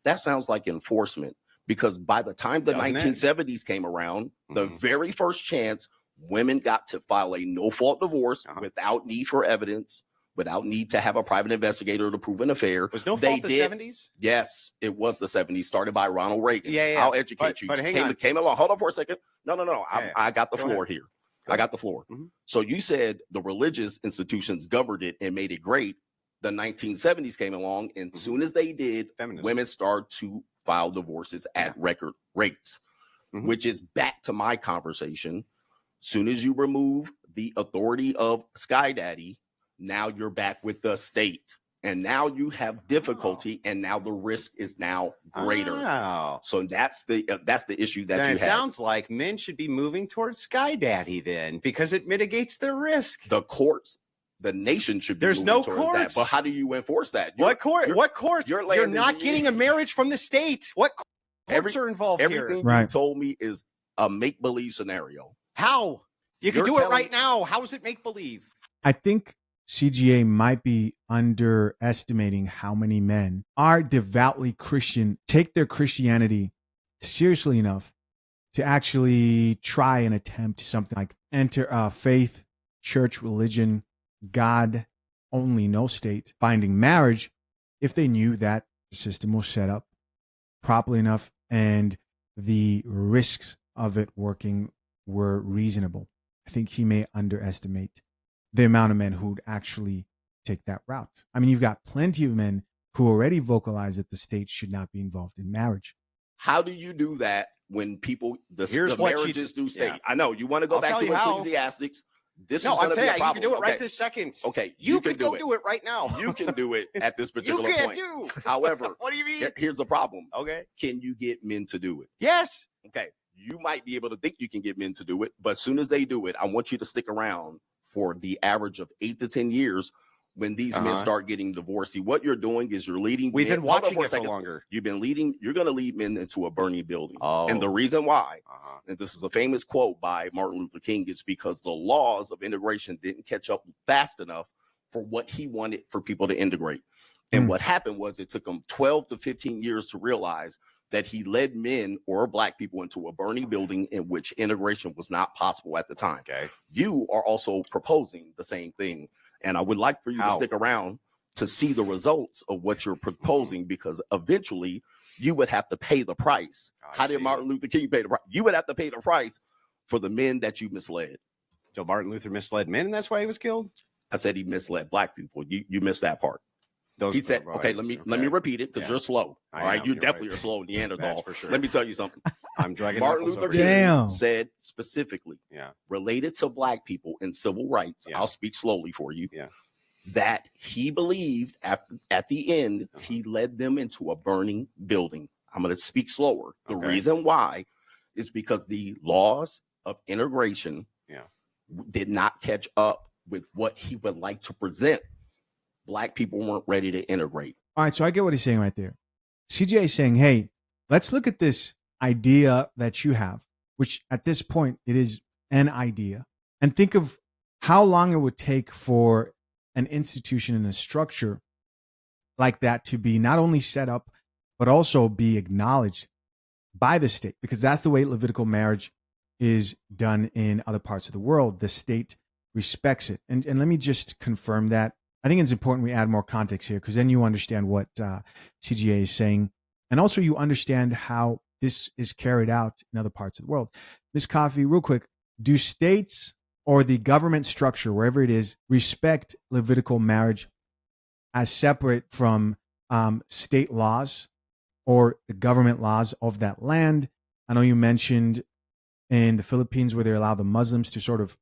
That sounds like enforcement, because by the time the 1970s came around, the very first chance women got to file a no-fault divorce without need for evidence, without need to have a private investigator to prove an affair. Was no fault the 70s? Yes, it was the 70s, started by Ronald Reagan. Yeah. I'll educate you. But hang on. Came along. Hold on for a second. No. I got the floor here. I got the floor. So you said the religious institutions governed it and made it great. The 1970s came along, and as soon as they did, women started to file divorces at record rates, which is back to my conversation. Soon as you remove the authority of Sky Daddy, now you're back with the state, and now you have difficulty, and now the risk is now greater. So that's the issue that you have. It sounds like men should be moving towards Sky Daddy then, because it mitigates their risk. The courts, the nation should be. There's no courts. That. But how do you enforce that? What courts? You're not getting a marriage from the state. What courts are involved here? Everything you told me is a make-believe scenario. How? You can do it right now. How is it make-believe? I think CGA might be underestimating how many men are devoutly Christian, take their Christianity seriously enough to actually try and attempt something like enter faith, church, religion, God only, no state, binding marriage, if they knew that the system was set up properly enough and the risks of it working were reasonable. I think he may underestimate the amount of men who would actually take that route. I mean, you've got plenty of men who already vocalize that the state should not be involved in marriage. How do you do that when people, the marriages do state? I know you want to go back to Ecclesiastics. This is going to be a problem. You can do it right this second. Okay. You can go do it right now. You can do it at this particular point. You can't do. However, what do you mean? Here's the problem. Okay. Can you get men to do it? Yes. Okay. You might be able to think you can get men to do it, but as soon as they do it, I want you to stick around for the average of 8 to 10 years when these men start getting divorced. See, what you're doing is you're leading. We've been watching it for longer. You've been leading. You're going to lead men into a burning building. And the reason why, and this is a famous quote by Martin Luther King, is because the laws of integration didn't catch up fast enough for what he wanted for people to integrate. And what happened was it took him 12 to 15 years to realize that he led men or black people into a burning building in which integration was not possible at the time. Okay. You are also proposing the same thing. And I would like for you to stick around to see the results of what you're proposing, because eventually you would have to pay the price. How did Martin Luther King pay the price? You would have to pay the price for the men that you misled. So Martin Luther misled men, and that's why he was killed? I said he misled black people. You missed that part. He said, okay, let me repeat it, because you're slow. All right, you definitely are slow, Neanderthal. For sure. Let me tell you something. I'm dragging Martin Luther King said specifically, related to black people and civil rights. I'll speak slowly for you. that he believed at the end, he led them into a burning building. I'm going to speak slower. The reason why is because the laws of integration did not catch up with what he would like to present. Black people weren't ready to integrate. All right, so I get what he's saying right there. CGA is saying, hey, let's look at this idea that you have, which at this point, it is an idea, and think of how long it would take for an institution and a structure like that to be not only set up, but also be acknowledged by the state, because that's the way Levitical marriage is done in other parts of the world. The state respects it. And let me just confirm that. I think it's important we add more context here, because then you understand what CGA is saying. And also you understand how this is carried out in other parts of the world. Ms. Coffey, real quick, do states or the government structure, wherever it is, respect Levitical marriage as separate from state laws or the government laws of that land? I know you mentioned in the Philippines where they allow the Muslims to sort of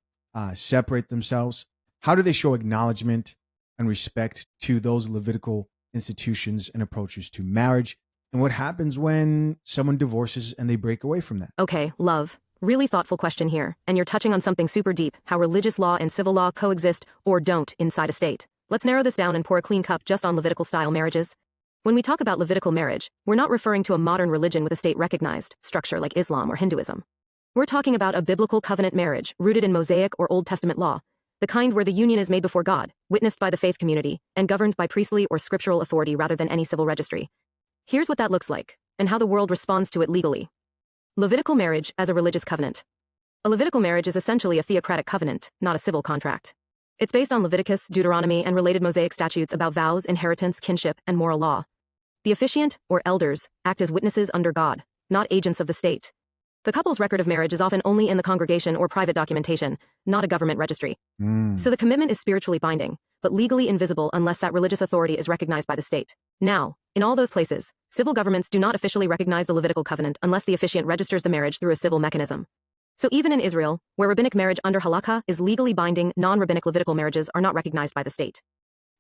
separate themselves. How do they show acknowledgement and respect to those Levitical institutions and approaches to marriage? And what happens when someone divorces and they break away from that? Okay, love. Really thoughtful question here, and you're touching on something super deep, how religious law and civil law coexist or don't inside a state. Let's narrow this down and pour a clean cup just on Levitical-style marriages. When we talk about Levitical marriage, we're not referring to a modern religion with a state-recognized structure like Islam or Hinduism. We're talking about a biblical covenant marriage rooted in Mosaic or Old Testament law, the kind where the union is made before God, witnessed by the faith community, and governed by priestly or scriptural authority rather than any civil registry. Here's what that looks like, and how the world responds to it legally. Levitical marriage as a religious covenant. A Levitical marriage is essentially a theocratic covenant, not a civil contract. It's based on Leviticus, Deuteronomy, and related Mosaic statutes about vows, inheritance, kinship, and moral law. The officiant, or elders, act as witnesses under God, not agents of the state. The couple's record of marriage is often only in the congregation or private documentation, not a government registry. So the commitment is spiritually binding, but legally invisible unless that religious authority is recognized by the state. Now, in all those places, civil governments do not officially recognize the Levitical covenant unless the officiant registers the marriage through a civil mechanism. So even in Israel, where rabbinic marriage under halakha is legally binding, non-rabbinic Levitical marriages are not recognized by the state.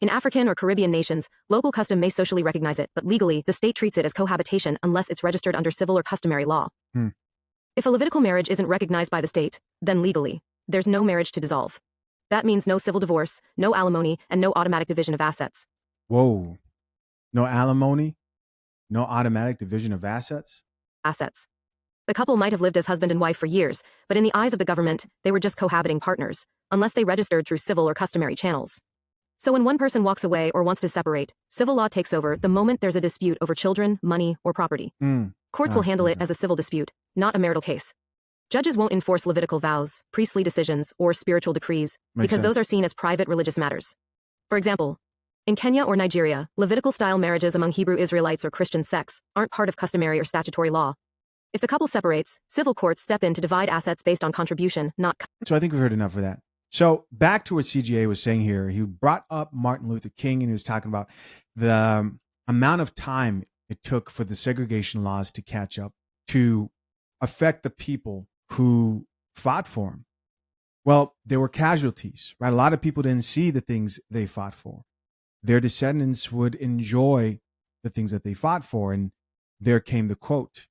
In African or Caribbean nations, local custom may socially recognize it, but legally, the state treats it as cohabitation unless it's registered under civil or customary law. If a Levitical marriage isn't recognized by the state, then legally, there's no marriage to dissolve. That means no civil divorce, no alimony, and no automatic division of assets. Whoa. No alimony? No automatic division of assets? Assets. The couple might have lived as husband and wife for years, but in the eyes of the government, they were just cohabiting partners, unless they registered through civil or customary channels. So when one person walks away or wants to separate, civil law takes over the moment there's a dispute over children, money, or property. Courts will handle it as a civil dispute, not a marital case. Judges won't enforce Levitical vows, priestly decisions, or spiritual decrees, because those are seen as private religious matters. For example, in Kenya or Nigeria, Levitical-style marriages among Hebrew Israelites or Christian sects aren't part of customary or statutory law. If the couple separates, civil courts step in to divide assets based on contribution, not... So I think we've heard enough of that. So back to what CGA was saying here. He brought up Martin Luther King, and he was talking about the amount of time it took for the segregation laws to catch up, to affect the people who fought for him. Well, there were casualties, right? A lot of people didn't see the things they fought for. Their descendants would enjoy the things that they fought for. And there came the quote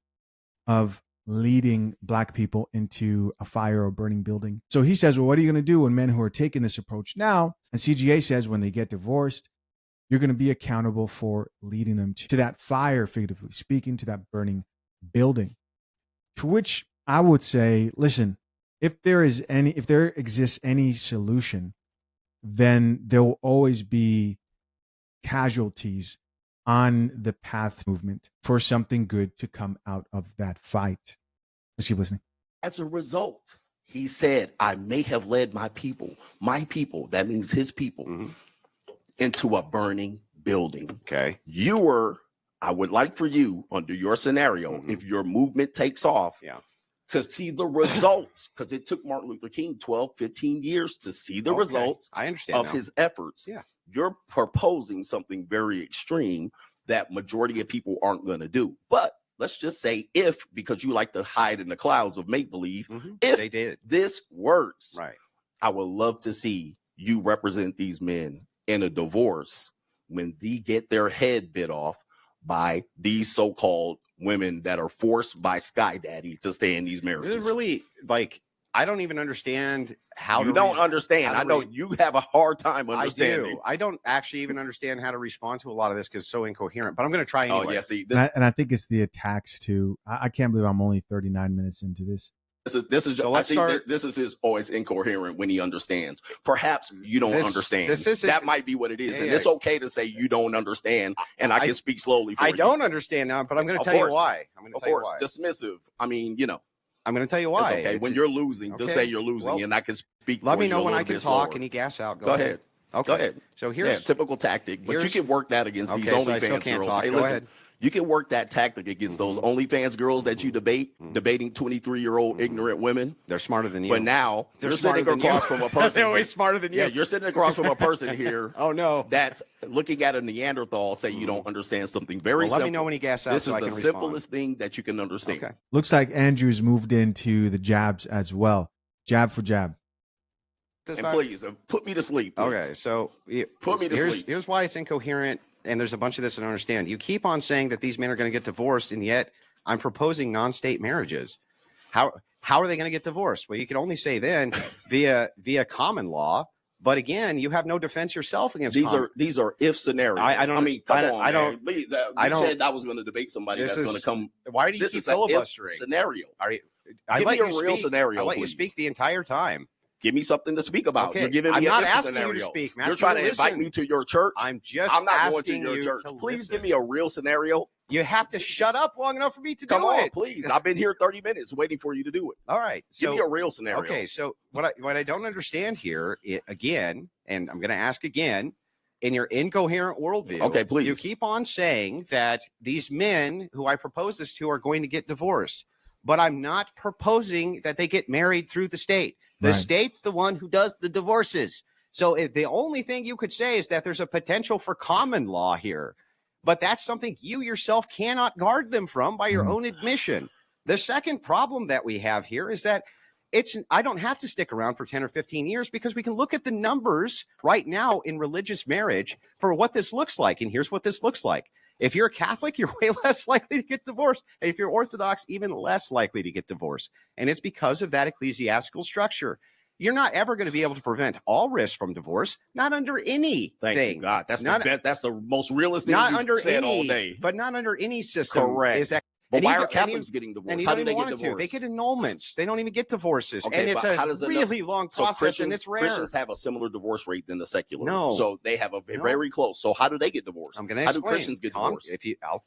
of leading Black people into a fire or burning building. So he says, well, what are you going to do when men who are taking this approach now? And CGA says when they get divorced, you're going to be accountable for leading them to that fire, figuratively speaking, to that burning building. To which I would say, listen, if there exists any solution, then there will always be casualties on the path movement for something good to come out of that fight. Let's keep listening. As a result, he said, I may have led my people, that means his people, into a burning building. Okay. I would like for you, under your scenario, if your movement takes off, to see the results, because it took Martin Luther King 12, 15 years to see the results I understand of his efforts. Yeah. You're proposing something very extreme that majority of people aren't going to do. But let's just say if, because you like to hide in the clouds of make-believe, if they did this works, right, I would love to see you represent these men in a divorce when they get their head bit off by these so-called women that are forced by Sky Daddy to stay in these marriages. This is really like, I don't even understand how you to don't understand. I know you have a hard time understanding. I do. I don't actually even understand how to respond to a lot of this because it's so incoherent, but I'm going to try anyway. Oh, yeah. See, and I think it's the attacks too. I can't believe I'm only 39 minutes into this. This is. So I think this is his. Oh, it's incoherent when he understands. Perhaps you don't understand. That might be what it is, and it's okay to say you don't understand. And I can speak slowly. For I don't understand now, but I'm going to tell you why. I'm going to tell you why. Dismissive. I mean, you know. I'm going to tell you why. It's okay. When you're losing, just say you're losing, and I can speak. Let me know when I can talk and you gas out. Go ahead. Okay. Go ahead. So here's typical tactic, but you can work that against these OnlyFans girls. Hey, listen. You can work that tactic against those OnlyFans girls that you debating 23-year-old ignorant women. They're smarter than you. But now you're sitting across from a person. They're always smarter than you. Yeah, you're sitting across from a person here. Oh no, that's looking at a Neanderthal. Say you don't understand something very simple. Let me know when he gas out. This is the simplest thing that you can understand. Okay. Looks like Andrew's moved into the jabs as well. Jab for jab. And please put me to sleep. Please. Okay, so put me to sleep. Here's why it's incoherent. And there's a bunch of this I don't understand. You keep on saying that these men are going to get divorced, and yet I'm proposing non-state marriages. How are they going to get divorced? Well, you can only say then via common law. But again, you have no defense yourself against these are if scenarios. I mean, come on. I don't. Please, I said I was going to debate somebody that's going to come. Why do you keep filibustering? Scenario. Give me a real scenario. I let you speak the entire time. Give me something to speak about. Okay. You're giving me I'm not asking scenario. You to speak. You're trying to invite me to your church. I'm not going to your church. Please give me a real scenario. You have to shut up long enough for me to Come do on, it. Please. I've been here 30 minutes waiting for you to do it. All right. Give me a real scenario. Okay. So what I don't understand here, again, and I'm going to ask again, in your incoherent worldview, okay, please. You keep on saying that these men who I propose this to are going to get divorced, but I'm not proposing that they get married through the state. The state's the one who does the divorces. So the only thing you could say is that there's a potential for common law here, but that's something you yourself cannot guard them from by your own admission. The second problem that we have here is that I don't have to stick around for 10 or 15 years because we can look at the numbers right now in religious marriage for what this looks like. And here's what this looks like. If you're a Catholic, you're way less likely to get divorced. And if you're Orthodox, even less likely to get divorced. And it's because of that ecclesiastical structure. You're not ever going to be able to prevent all risks from divorce, not under anything. Thank you, God. That's the most realistic thing you've said all day. But not under any system. Correct. But why are Catholics getting divorced? How do they get divorced? They get annulments. They don't even get divorces. Okay, and it's a really long process, and it's rare. Christians have a similar divorce rate than the secular. No. So they have a very close. So how do they get divorced? I'm going to explain. How do Christians get divorced?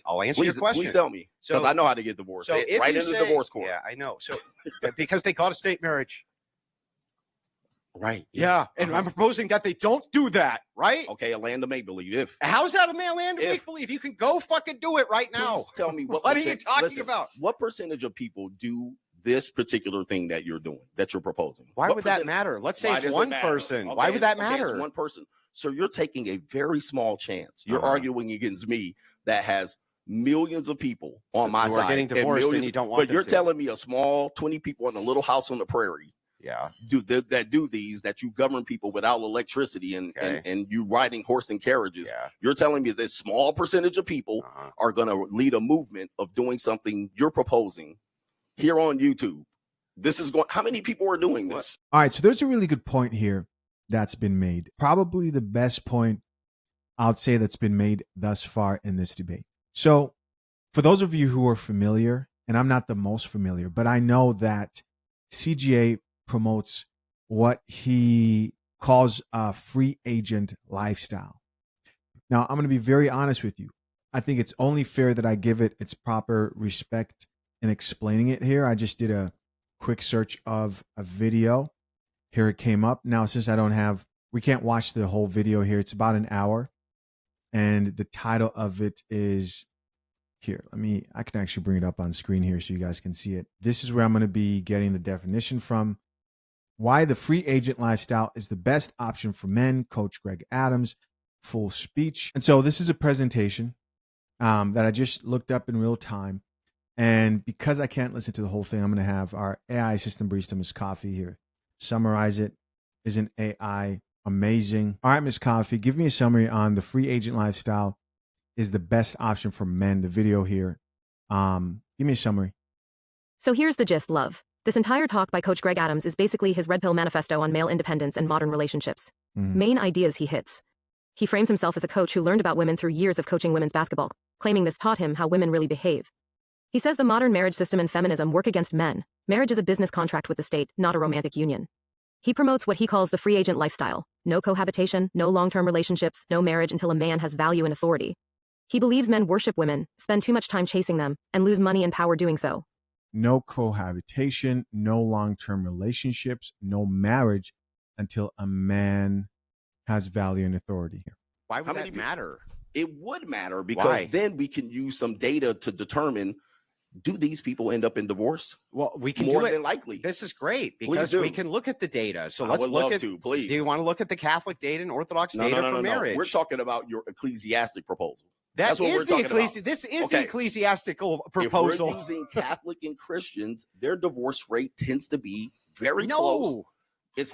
I'll answer your question. Please tell me, because I know how to get divorced. So right into the divorce court. Yeah, I know. So because they call it a state marriage. Right. Yeah. And I'm proposing that they don't do that, right? Okay, a land of make-believe. How's that a land of make-believe? You can go fucking do it right now. Please tell me what are you talking about? What percentage of people do this particular thing that you're doing, that you're proposing? Why would that matter? Let's say it's one person. Why would that matter? It's one person. So you're taking a very small chance. You're arguing against me that has millions of people on my side. Getting divorced and you don't want But you're telling me a small 20 people in a little house on the prairie that you govern people without electricity and you riding horse and carriages. You're telling me this small percentage of people are going to lead a movement of doing something you're proposing here on YouTube. This is going. How many people are doing this? All right. So there's a really good point here that's been made. Probably the best point I'd say that's been made thus far in this debate. So for those of you who are familiar, and I'm not the most familiar, but I know that CGA promotes what he calls a free agent lifestyle. Now, I'm going to be very honest with you. I think it's only fair that I give it its proper respect in explaining it here. I just did a quick search of a video. Here it came up. Now, since we can't watch the whole video here. It's about an hour. And the title of it is here. I can actually bring it up on screen here so you guys can see it. This is where I'm going to be getting the definition from. Why the free agent lifestyle is the best option for men, Coach Greg Adams, full speech. And so this is a presentation that I just looked up in real time. And because I can't listen to the whole thing, I'm going to have our AI assistant barista, Ms. Coffee, here summarize it. Isn't AI Amazing. All right, Ms. Coffee, give me a summary on the free agent lifestyle is the best option for men. The video here. Give me a summary. So here's the gist, love. This entire talk by Coach Greg Adams is basically his red pill manifesto on male independence and modern relationships. Main ideas he hits. He frames himself as a coach who learned about women through years of coaching women's basketball, claiming this taught him how women really behave. He says the modern marriage system and feminism work against men. Marriage is a business contract with the state, not a romantic union. He promotes what he calls the free agent lifestyle. No cohabitation, no long-term relationships, no marriage until a man has value and authority. He believes men worship women, spend too much time chasing them, and lose money and power doing so. No cohabitation, no long-term relationships, no marriage until a man has value and authority. Why would that matter? It would matter because Why? then we can use some data to determine, do these people end up in divorce? Well, we can More do it. than likely. This is great Please because do. we can look at the data. So I let's would look love at. to, please. Do you want to look at the Catholic data and Orthodox No, data no, no, for no, marriage? no. We're talking about your ecclesiastic proposal. That's what is we're the talking about. This is Okay. the ecclesiastical proposal. If we're using Catholic and Christians, their divorce rate tends to be very no, close.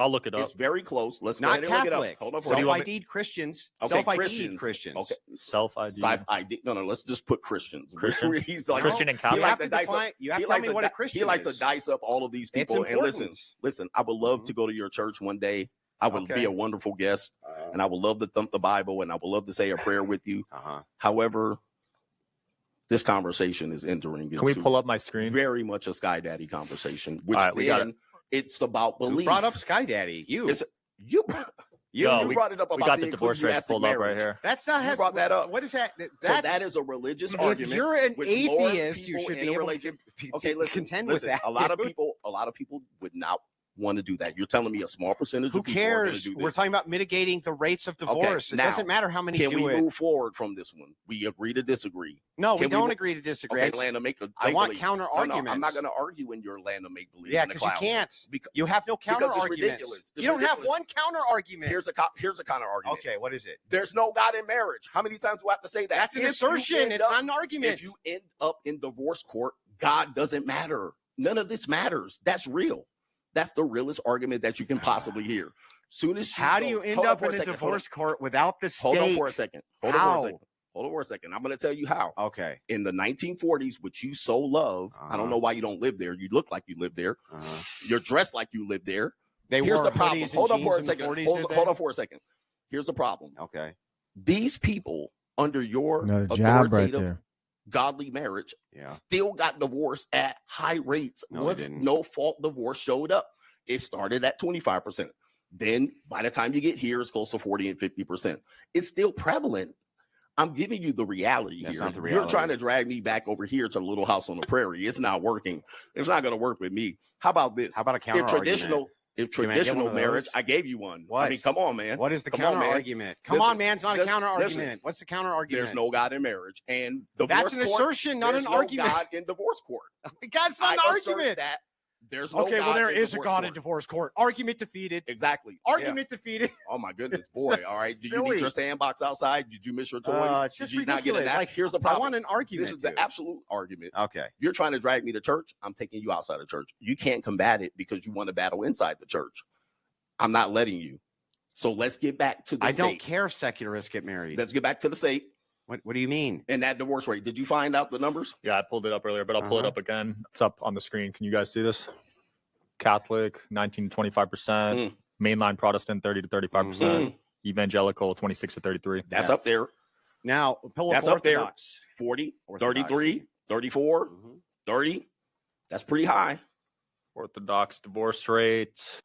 I'll look it up. It's very close. Let's go not ahead and look it Catholic. up. Hold on for a second. Self-ID'd Christians. Okay, Self-ID'd Christians. Okay. Self-ID. Self-ID. No, let's just put Christians. Christian. He's like, Christian and he Catholic. You have likes to dice up- define. You have he to tell likes me to what a di- Christian He likes is. to dice up all of these It's people. And important. listen. I would love to go to your church one day. I would Okay. be a wonderful guest, and I would love to thump the Bible, and I would love to say a prayer with you. Uh-huh. However, this conversation is entering Can we into pull up my screen? very much a Sky Daddy conversation, which All right, we got then it's about Who belief. brought up Sky Daddy? You. It's- you Yo, you brought it up We about got the divorce rates ecclesiastic pulled up right marriage. here. That's not. You Has, brought that up. What is that? So that is a religious if argument. you're an which more atheist, you people should in be a able religion- to Okay, listen. contend listen, with that. a lot of dude. people would not want to do that. You're telling me a small percentage Who of people are going to cares? do We're this. talking about mitigating the rates of divorce. It now, doesn't matter how many Can do we it. move forward from this one? We agree to disagree. No, we Can we don't mo- agree to disagree. Okay, land to make a I want make-believe. counter No, arguments. I'm not going to argue in your land of make believe. Yeah, in the because you clouds. can't. Because You have no counter it's arguments. ridiculous. It's You don't have ridiculous. one counter argument. here's a counter argument. Okay, what is it? There's no God in marriage. How many times do I have to say that? That's an If you assertion. end It's up- not an argument. If you end up in divorce court, God doesn't matter. None of this matters. That's real. That's the realest argument that you can possibly hear. Soon as she How do goes- you end hold on up for a in a second, divorce court without the state? Hold on for a second. Hold on How? for a second. Hold on for a second. I'm going to tell you how. Okay. In the 1940s, which you so love, I don't Uh-huh. know why you don't live there. You look like you live there. Uh-huh. You're dressed like you live there. They Here's wore the problem. hoodies and Hold on for a jeans in the second. 40s, Hold, did they? hold on for a second. Here's the problem. Okay. These people, under your Another jab right authoritative, there. godly marriage, Yeah. still got divorced at high rates No, they once didn't. no fault divorce showed up. It started at 25%. Then by the time you get here, it's close to 40 and 50%. It's still prevalent. I'm giving you the reality That's here. not the You're reality. trying to drag me back over here to the little house on the prairie. It's not working. It's not going to work with me. How about this? How about a counter if traditional, if Can I get traditional one of marriage, those? I gave you one. What? I mean, come on, man. What is the Come on, counter man. argument? Come Listen, on, man. It's not a listen, counter listen. argument. What's the counter argument? There's no God in marriage, and divorce That's an court, assertion, not there's an no argument. God in divorce court. That's not an I assert argument. that there's no Okay, well, God there in is a divorce God in court. divorce court. Argument defeated. Exactly. Yeah. Argument defeated. Oh my goodness, It's boy! so All right, did you silly. leave your sandbox outside? Did you miss your toys? It's Did just you not get a ridiculous. nap? Like, Here's the I problem. want an argument. This is the dude. absolute argument. Okay. You're trying to drag me to church. I'm taking you outside of church. You can't combat it because you want to battle inside the church. I'm not letting you. So let's get back to the I state. don't care if secularists get married. Let's get back to the state What do you mean? and that divorce rate. Did you find out the numbers? Yeah, I pulled it up earlier, but I'll pull it Uh-huh. up again. It's up on the screen. Can you guys see this? Catholic, 19 to 25%. Mm. Mainline Protestant, 30 to 35%. Mhm. Evangelical, 26 to 33. That's Yes. up there. Now, pull up That's up there. Orthodox. 40, Orthodoxy. 33, 34, Mhm. 30. That's pretty high. Orthodox divorce rate.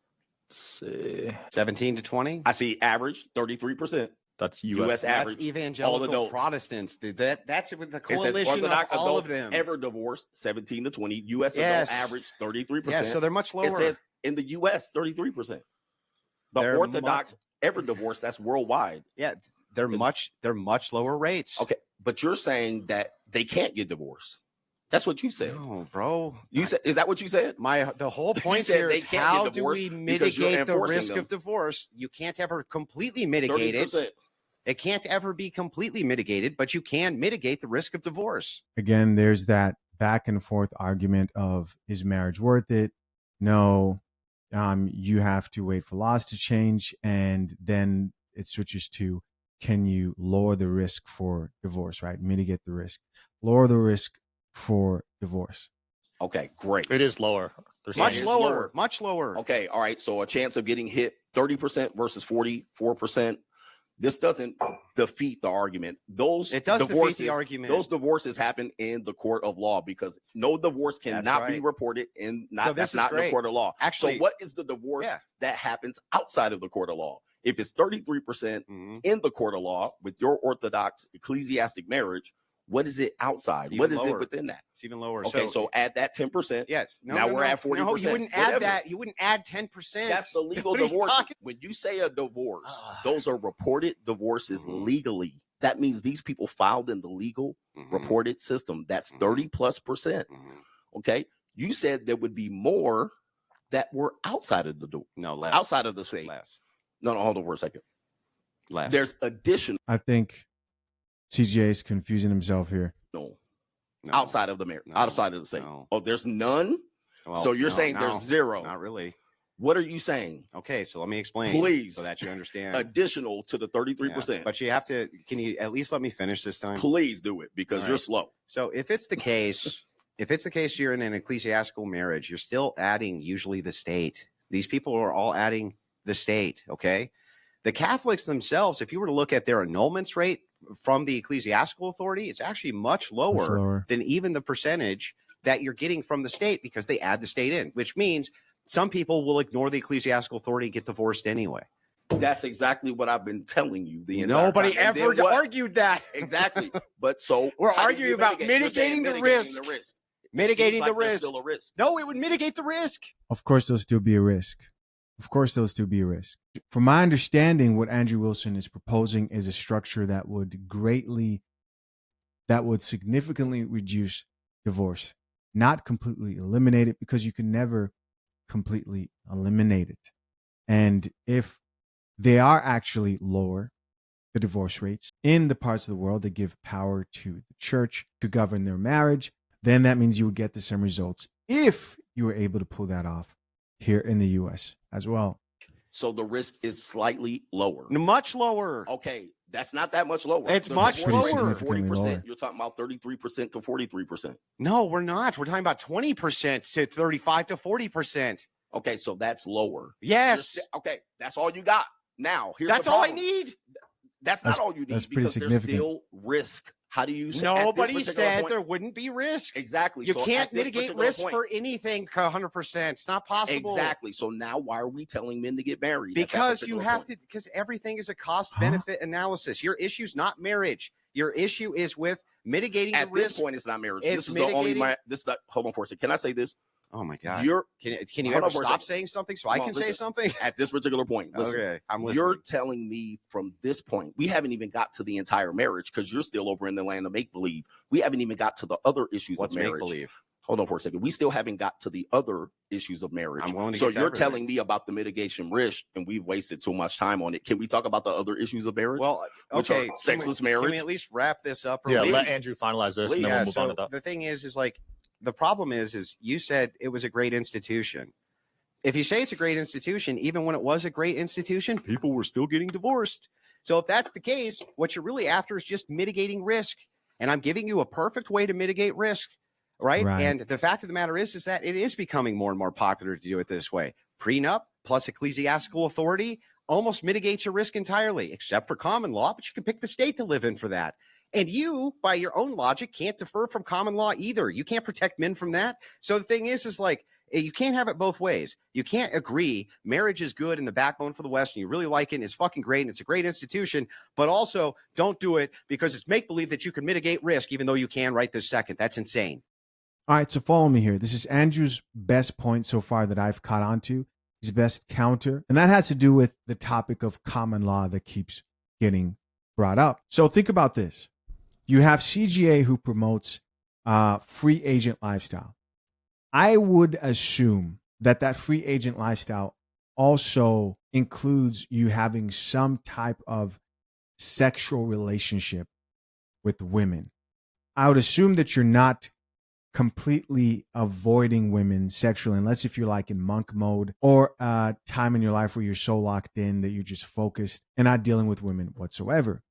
Let's see. 17 to 20. I see average 33%. That's US US. That's average. evangelical adults. Protestants. That's with the It says coalition of Orthodox all adults of them. ever divorced 17 to 20. US Yes. adult average 33%. Yeah, so they're much lower. It says in the US 33%. The They're Orthodox ever divorced, that's worldwide. yeah, they're much lower rates. Okay, but you're saying that they can't get divorced. That's what you said. No, bro. You said, is that what you said? The whole You point said here they is can't how get do divorced we because you're mitigate the enforcing risk them. of divorce? You can't ever completely mitigate it. 30%. It can't ever be completely mitigated, but you can mitigate the risk of divorce. Again, there's that back and forth argument of is marriage worth it? No. you have to wait for laws to change, and then it switches to, can you lower the risk for divorce, right? Mitigate the risk, lower the risk for divorce. Okay, great. It is lower. They're Much saying- lower, much lower. Okay, all right. So a chance of getting hit 30% versus 44%. This doesn't defeat the argument. It does defeat the argument. Those divorces happen in the court of law because no divorce cannot be reported in that's not in the court of law. Actually, so what is the divorce that happens outside of the court of law? If it's 33% in the court of law with your orthodox ecclesiastic marriage, what is it outside? What is it within that? It's even lower. Okay, so add that 10%. Yes. Now we're at 40%. No, you wouldn't add that. You wouldn't add 10%. That's the legal divorce. When you say a divorce, those are reported divorces legally. That means these people filed in the legal reported system. That's 30+%. Okay. You said there would be more that were outside of the door. No, less. Outside of the state. Less. No, hold on for a second. Less. There's additional. I think CGA is confusing himself here. No. Outside of the marriage, outside of the state. No. Oh, there's none. Well, so you're saying there's zero? Not really. What are you saying? Okay, so let me explain, please, so that you understand. Additional to the 33%. Yeah, but you have to. Can you at least let me finish this time? Please do it because you're slow. So if it's the case, you're in an ecclesiastical marriage, you're still adding usually the state. These people are all adding the state. Okay, the Catholics themselves, if you were to look at their annulments rate from the ecclesiastical authority, it's actually much lower than even the percentage that you're getting from the state because they add the state in, which means some people will ignore the ecclesiastical authority and get divorced anyway. That's exactly what I've been telling you. Nobody ever argued that. Exactly. But so we're arguing about mitigating the risk. Mitigating the risk. Still a risk. No, it would mitigate the risk. Of course, there'll still be a risk. Of course, there'll still be a risk. From my understanding, what Andrew Wilson is proposing is a structure that would significantly reduce divorce, not completely eliminate it, because you can never completely eliminate it. And if they are actually lower, the divorce rates in the parts of the world that give power to the church to govern their marriage, then that means you would get the same results if you were able to pull that off here in the U.S. as well. So the risk is slightly lower. Much lower. Okay, that's not that much lower. It's much lower. 40%. You're talking about 33% to 43%. No, we're not. We're talking about 20% to 35 to 40%. Okay, so that's lower. Yes. Okay, that's all you got. Now, here's that's the all I problem. need. That's not all you need that's because pretty there's still risk. How do you say nobody said there wouldn't be risk? Exactly. You can't mitigate risk for anything 100%. It's not possible. Exactly. So now why are we telling men to get married? Because you have to, because everything is a cost benefit analysis. Your issue's not marriage. Your issue is with mitigating the risk. At this point, it's not marriage. This is the only hold on for a second. Can I say this? Oh my God. Can you ever stop saying something so I can say something? At this particular point. Listen, okay, I'm listening. You're telling me from this point, we haven't even got to the entire marriage because you're still over in the land of make-believe. We haven't even got to the other issues of marriage. What's make-believe? Hold on for a second. We still haven't got to the other issues of marriage. I'm willing to so get to you're everything. telling me about the mitigation risk, and we've wasted too much time on it. Can we talk about the other issues of marriage? Well, okay. Sexless marriage. Can we at least wrap this up? Yeah, let Andrew finalize this, and then we'll move on to that. The thing is like, the problem is you said it was a great institution. If you say it's a great institution, even when it was a great institution, people were still getting divorced. So if that's the case, what you're really after is just mitigating risk. And I'm giving you a perfect way to mitigate risk, right? And the fact of the matter is that it is becoming more and more popular to do it this way. Prenup plus ecclesiastical authority almost mitigates your risk entirely, except for common law, but you can pick the state to live in for that. And you, by your own logic, can't defer from common law either. You can't protect men from that. So the thing is like, you can't have it both ways. You can't agree marriage is good and the backbone for the West, and you really like it, and it's fucking great, and it's a great institution, but also don't do it because it's make-believe that you can mitigate risk, even though you can right this second. That's insane. All right, so follow me here. This is Andrew's best point so far that I've caught on to, his best counter, and that has to do with the topic of common law that keeps getting brought up. So think about this. You have CGA who promotes free agent lifestyle. I would assume that free agent lifestyle also includes you having some type of sexual relationship with women. I would assume that you're not completely avoiding women sexually, unless if you're like in monk mode or a time in your life where you're so locked in that you're just focused and not dealing with women whatsoever.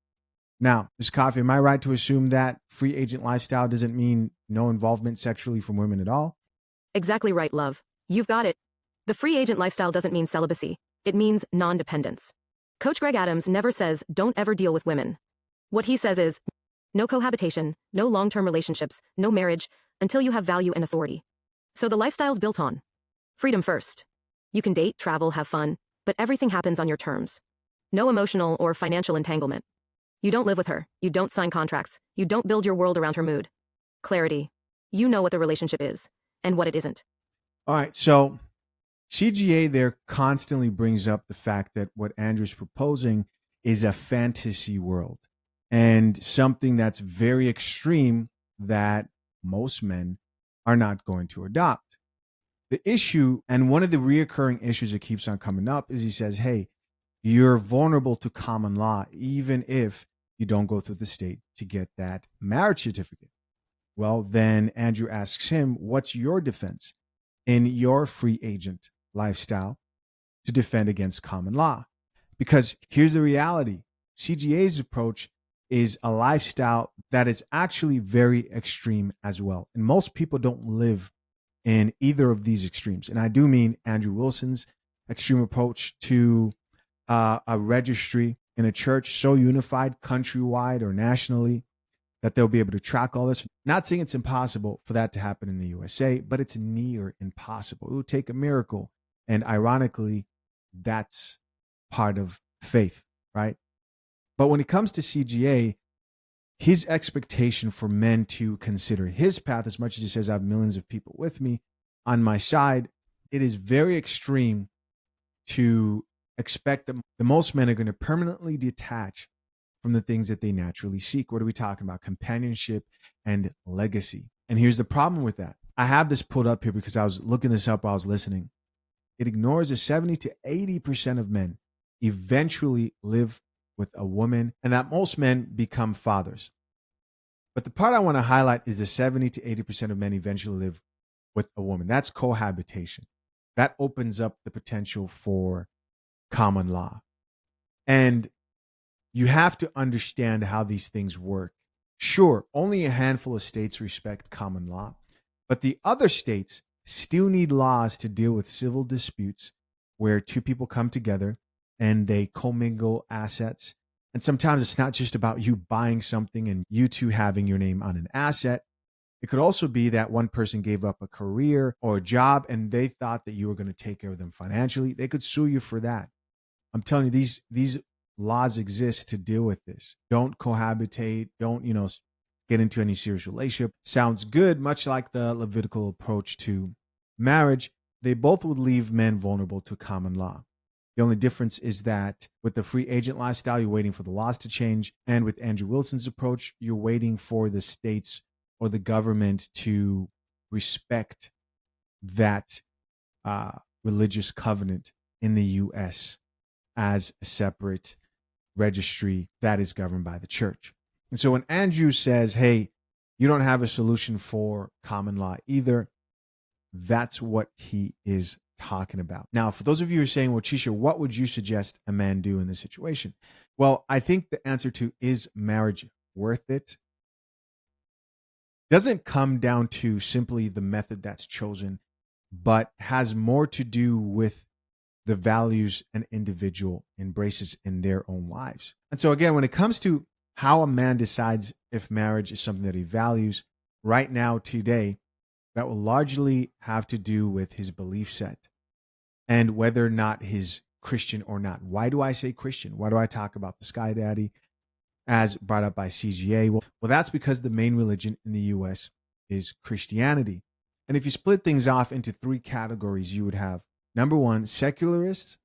Now, Ms. Coffee, am I right to assume that free agent lifestyle doesn't mean no involvement sexually from women at all? Exactly right, love. You've got it. The free agent lifestyle doesn't mean celibacy. It means non-dependence. Coach Greg Adams never says, don't ever deal with women. What he says is, no cohabitation, no long-term relationships, no marriage, until you have value and authority. So the lifestyle's built on freedom first. You can date, travel, have fun, but everything happens on your terms. No emotional or financial entanglement. You don't live with her. You don't sign contracts. You don't build your world around her mood. Clarity. You know what the relationship is and what it isn't. All right. So CGA there constantly brings up the fact that what Andrew's proposing is a fantasy world and something that's very extreme that most men are not going to adopt. The issue, and one of the reoccurring issues that keeps on coming up, is he says, hey, you're vulnerable to common law, even if you don't go through the state to get that marriage certificate. Well, then Andrew asks him, what's your defense in your free agent lifestyle to defend against common law? Because here's the reality. CGA's approach is a lifestyle that is actually very extreme as well. And most people don't live in either of these extremes. And I do mean Andrew Wilson's extreme approach to a registry in a church so unified countrywide or nationally that they'll be able to track all this. Not saying it's impossible for that to happen in the USA, but it's near impossible. It would take a miracle. And ironically, that's part of faith, right? But when it comes to CGA, his expectation for men to consider his path, as much as he says, I have millions of people with me on my side, it is very extreme to expect that the most men are going to permanently detach from the things that they naturally seek. What are we talking about? Companionship and legacy. And here's the problem with that. I have this pulled up here because I was looking this up while I was listening. It ignores that 70 to 80% of men eventually live with a woman and that most men become fathers. But the part I want to highlight is the 70 to 80% of men eventually live with a woman. That's cohabitation. That opens up the potential for common law. And you have to understand how these things work. Sure, only a handful of states respect common law, but the other states still need laws to deal with civil disputes where two people come together and they commingle assets. And sometimes it's not just about you buying something and you two having your name on an asset. It could also be that one person gave up a career or a job and they thought that you were going to take care of them financially. They could sue you for that. I'm telling you, these laws exist to deal with this. Don't cohabitate. Don't, get into any serious relationship. Sounds good, much like the Levitical approach to marriage. They both would leave men vulnerable to common law. The only difference is that with the free agent lifestyle, you're waiting for the laws to change. And with Andrew Wilson's approach, you're waiting for the states or the government to respect that religious covenant in the U.S. as a separate registry that is governed by the church. And so when Andrew says, hey, you don't have a solution for common law either, that's what he is talking about. Now, for those of you who are saying, well, Chisha, what would you suggest a man do in this situation? Well, I think the answer to is marriage worth it doesn't come down to simply the method that's chosen, but has more to do with the values an individual embraces in their own lives. And so again, when it comes to how a man decides if marriage is something that he values right now, today, that will largely have to do with his belief set and whether or not he's Christian or not. Why do I say Christian? Why do I talk about the Sky Daddy as brought up by CGA? Well, that's because the main religion in the U.S. is Christianity. And if you split things off into three categories, you would have number one, secularists.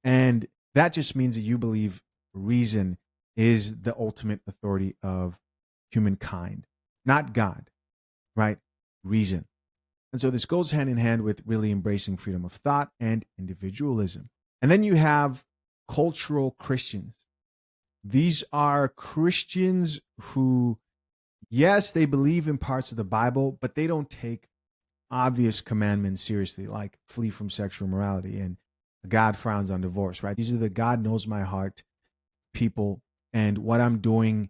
And that just means that you believe reason is the ultimate authority of humankind, not God, right? Reason. And so this goes hand in hand with really embracing freedom of thought and individualism. And then you have cultural Christians. These are Christians who yes, they believe in parts of the Bible, but they don't take obvious commandments seriously, like flee from sexual immorality and God frowns on divorce, right? These are the God knows my heart people, and what I'm doing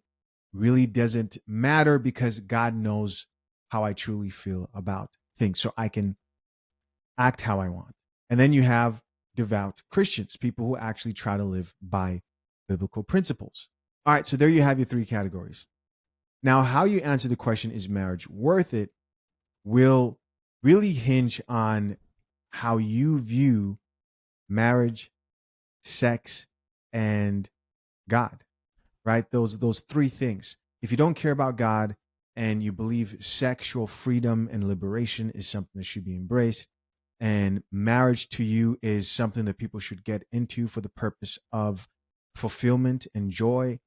really doesn't matter because God knows how I truly feel about things. So I can act how I want. And then you have devout Christians, people who actually try to live by biblical principles. All right, so there you have your three categories. Now, how you answer the question, is marriage worth it, will really hinge on how you view marriage, sex, and God, right? Those three things. If you don't care about God and you believe sexual freedom and liberation is something that should be embraced, and marriage to you is something that people should get into for the purpose of fulfillment and joy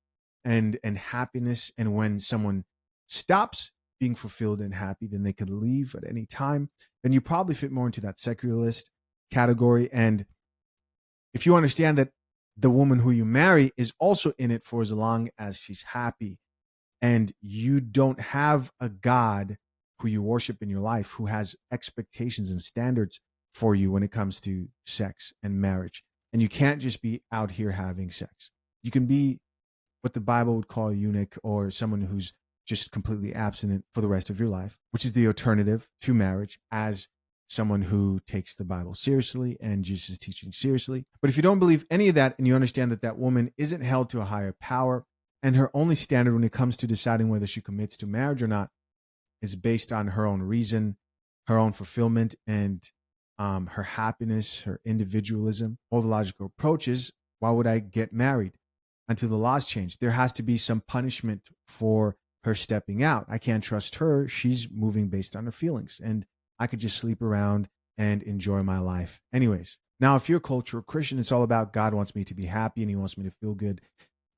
and happiness, and when someone stops being fulfilled and happy, then they could leave at any time, then you probably fit more into that secularist category. And if you understand that the woman who you marry is also in it for as long as she's happy, and you don't have a God who you worship in your life who has expectations and standards for you when it comes to sex and marriage, and you can't just be out here having sex. You can be what the Bible would call a eunuch, or someone who's just completely abstinent for the rest of your life, which is the alternative to marriage, as someone who takes the Bible seriously and Jesus' teaching seriously. But if you don't believe any of that, and you understand that that woman isn't held to a higher power, and her only standard when it comes to deciding whether she commits to marriage or not is based on her own reason, her own fulfillment, and her happiness, her individualism, all the logical approaches, why would I get married until the laws change? There has to be some punishment for her stepping out. I can't trust her. She's moving based on her feelings, and I could just sleep around and enjoy my life. Anyways, now if you're a cultural Christian, it's all about God wants me to be happy and he wants me to feel good.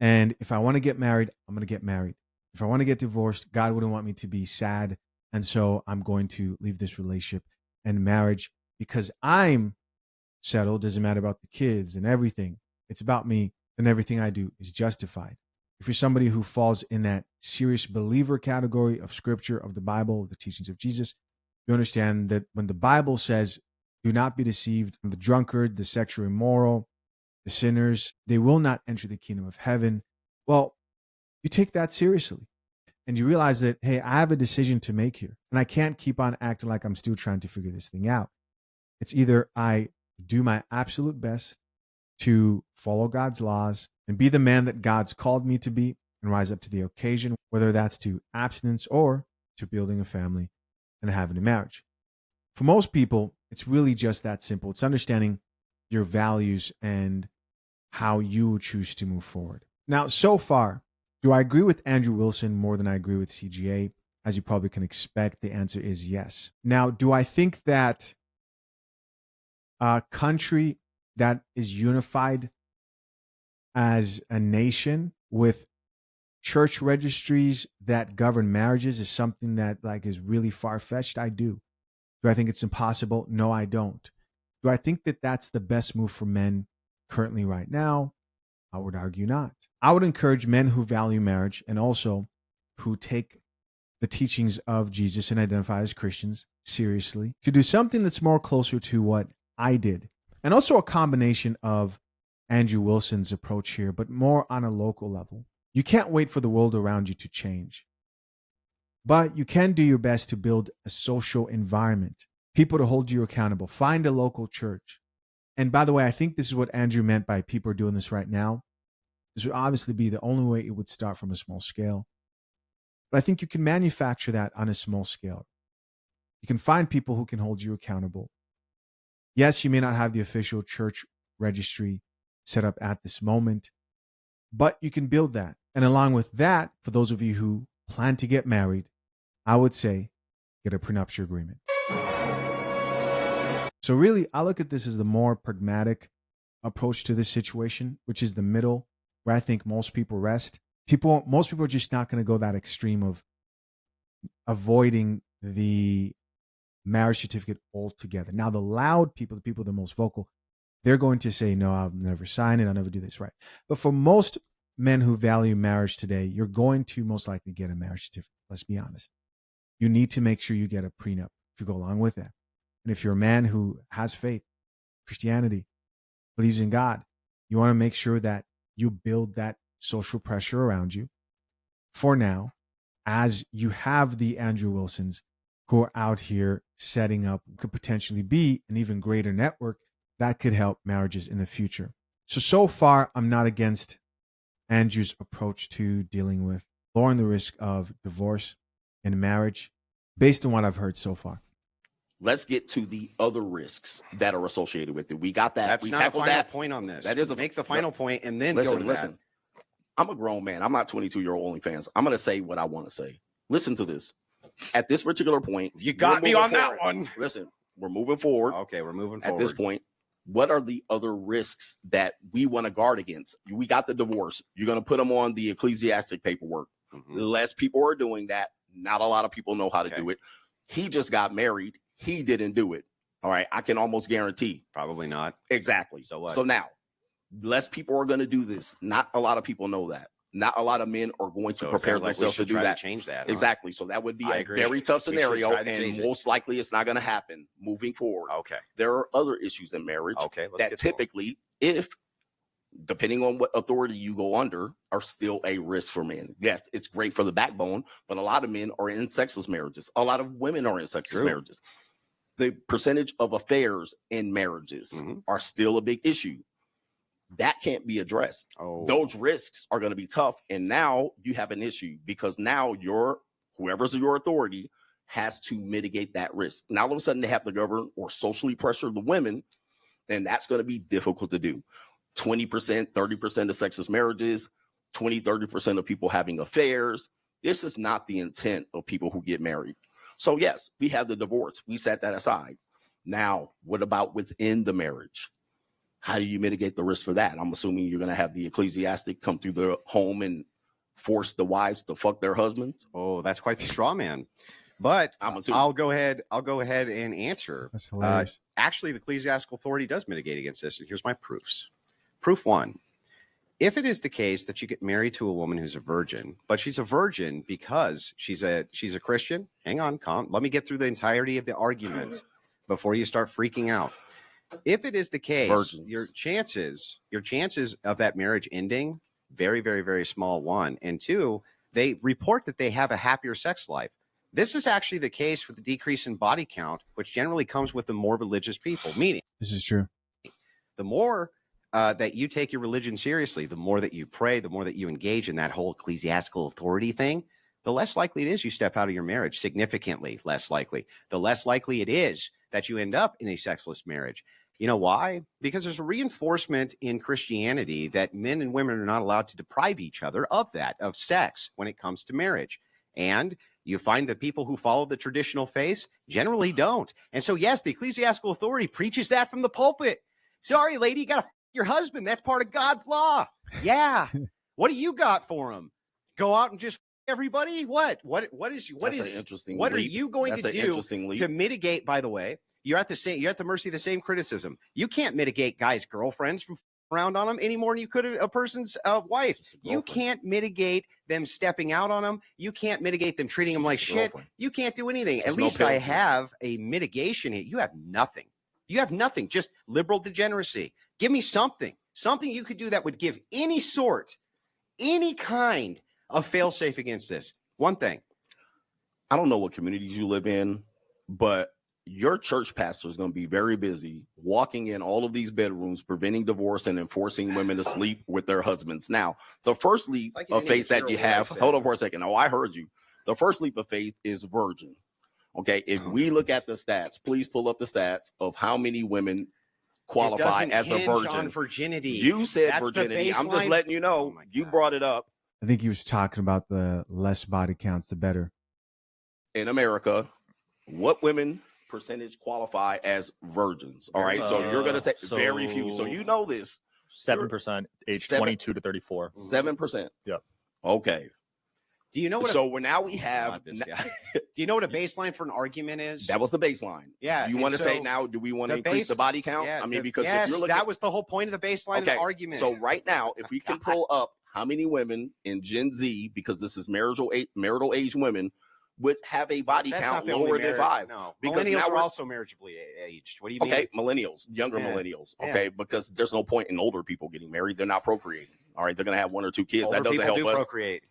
And if I want to get married, I'm going to get married. If I want to get divorced, God wouldn't want me to be sad. And so I'm going to leave this relationship and marriage because I'm settled. Doesn't matter about the kids and everything. It's about me, and everything I do is justified. If you're somebody who falls in that serious believer category of scripture, of the Bible, of the teachings of Jesus, you understand that when the Bible says, do not be deceived, the drunkard, the sexually immoral, the sinners, they will not enter the kingdom of heaven. Well, you take that seriously and you realize that, hey, I have a decision to make here, and I can't keep on acting like I'm still trying to figure this thing out. It's either I do my absolute best to follow God's laws and be the man that God's called me to be and rise up to the occasion, whether that's to abstinence or to building a family and having a marriage. For most people, it's really just that simple. It's understanding your values and how you choose to move forward. Now, so far, do I agree with Andrew Wilson more than I agree with CGA? As you probably can expect, the answer is yes. Now, do I think that a country that is unified as a nation with church registries that govern marriages is something that is really far-fetched? I do. Do I think it's impossible? No, I don't. Do I think that that's the best move for men currently right now? I would argue not. I would encourage men who value marriage and also who take the teachings of Jesus and identify as Christians seriously to do something that's more closer to what I did, and also a combination of Andrew Wilson's approach here, but more on a local level. You can't wait for the world around you to change, but you can do your best to build a social environment, people to hold you accountable. Find a local church. And by the way, I think this is what Andrew meant by people are doing this right now. This would obviously be the only way it would start from a small scale. But I think you can manufacture that on a small scale. You can find people who can hold you accountable. Yes, you may not have the official church registry set up at this moment, but you can build that. And along with that, for those of you who plan to get married, I would say get a prenuptial agreement. So really, I look at this as the more pragmatic approach to this situation, which is the middle, where I think most people rest. Most people are just not going to go that extreme of avoiding the marriage certificate altogether. Now, the loud people, the people the most vocal, they're going to say, no, I'll never sign it. I'll never do this, right? But for most men who value marriage today, you're going to most likely get a marriage certificate. Let's be honest. You need to make sure you get a prenup to go along with that. And if you're a man who has faith, Christianity, believes in God, you want to make sure that you build that social pressure around you for now, as you have the Andrew Wilsons who are out here setting up, could potentially be an even greater network that could help marriages in the future. So far, I'm not against Andrew's approach to dealing with lowering the risk of divorce in marriage based on what I've heard so far. Let's get to the other risks that are associated with it. We got that. That's we not a tackled final that point on this. That is make the final point and then listen, go to listen. I'm a grown man. I'm not 22-year-old OnlyFans. I'm going to say what I want to say. Listen to this. At this particular point, you got me on forward. that one. Listen, we're moving forward. Okay, we're moving forward. At this point, what are the other risks that we want to guard against? We got the divorce. You're going to put them on the ecclesiastic paperwork. Mm-hmm. Less people are doing that. Not a lot of people know how to do it. He just got married. He didn't do it. All right. I can almost guarantee. Probably not. Exactly. So what? So now, less people are going to do this. Not a lot of people know that. Not a lot of men are going to prepare themselves to do that. Change that. Exactly. So that would be a agree. very tough scenario, and it. most likely it's not going to happen moving forward. Okay. There are other issues in marriage that typically, if depending on what authority you go under, are still a risk for men. Yes, it's great for the backbone, but a lot of men are in sexless marriages. A lot of women are in sexless marriages. The percentage of affairs in marriages are still a big issue. That can't be addressed. Those risks are going to be tough. And now you have an issue because now whoever's your authority has to mitigate that risk. Now all of a sudden they have to govern or socially pressure the women, and that's going to be difficult to do. 20%, 30% of sexless marriages, 20, 30% of people having affairs. This is not the intent of people who get married. So yes, we have the divorce. We set that aside. Now, what about within the marriage? How do you mitigate the risk for that? I'm assuming you're going to have the ecclesiastic come through the home and force the wives to fuck their husbands. Oh, that's quite the straw man. But I'll go ahead and answer. That's hilarious. Actually, the ecclesiastical authority does mitigate against this. And here's my proofs. Proof one. If it is the case that you get married to a woman who's a virgin, but she's a virgin because she's a Christian, hang on, let me get through the entirety of the argument before you start freaking out. If it is the case, Virgins. your chances of that marriage ending, very, very, very small, one. And two, they report that they have a happier sex life. This is actually the case with the decrease in body count, which generally comes with the more religious people, meaning this is true. The more that you take your religion seriously, the more that you pray, the more that you engage in that whole ecclesiastical authority thing, the less likely it is you step out of your marriage, significantly less likely. The less likely it is that you end up in a sexless marriage. You know why? Because there's a reinforcement in Christianity that men and women are not allowed to deprive each other of sex when it comes to marriage. And you find that people who follow the traditional faith generally don't. And so, yes, the ecclesiastical authority preaches that from the pulpit. Sorry, lady, you got to your husband. That's part of God's law. Yeah. What do you got for him? Go out and just everybody? What are you going to do to mitigate? By the way, you're at the mercy of the same criticism. You can't mitigate guys' girlfriends from around on them any more than you could a person's wife. You can't mitigate them stepping out on them. You can't mitigate them treating them like shit. You can't do anything. At least I have a mitigation. You have nothing. You have nothing. Just liberal degeneracy. Give me something you could do that would give any kind of fail-safe against this. One thing. I don't know what communities you live in, but your church pastor is going to be very busy walking in all of these bedrooms, preventing divorce and enforcing women to sleep with their husbands. Now, the first leap of faith that you have, hold on for a second. Oh, I heard you. The first leap of faith is virgin. Okay. If we look at the stats, please pull up the stats of how many women qualify as a virgin. On virginity. You said virginity. I'm just letting you know. You brought it up. I think he was talking about the less body counts, the better. In America, what women percentage qualify as virgins? All right. So you're going to say very few. So you know this. 7% age 22 to 34. 7%. Yep. Okay. Do you know what? So now we have. Do you know what a baseline for an argument is? That was the baseline. Yeah. You want to say now? Do we want to increase the body count? Yeah, I mean, because yes, if you're looking, that was the whole point of the baseline of the argument. So right now, if we can pull up how many women in Gen Z, because this is marital age women, would have a body That's count not the only lower than 5? No, Because millennials now are we're also marriageably aged. What do you mean? okay. Millennials, younger Yeah. millennials. Yeah. Okay, because there's no point in older people getting married. They're not procreating. All right, they're gonna have 1 or 2 kids. Older That doesn't people help do us. procreate.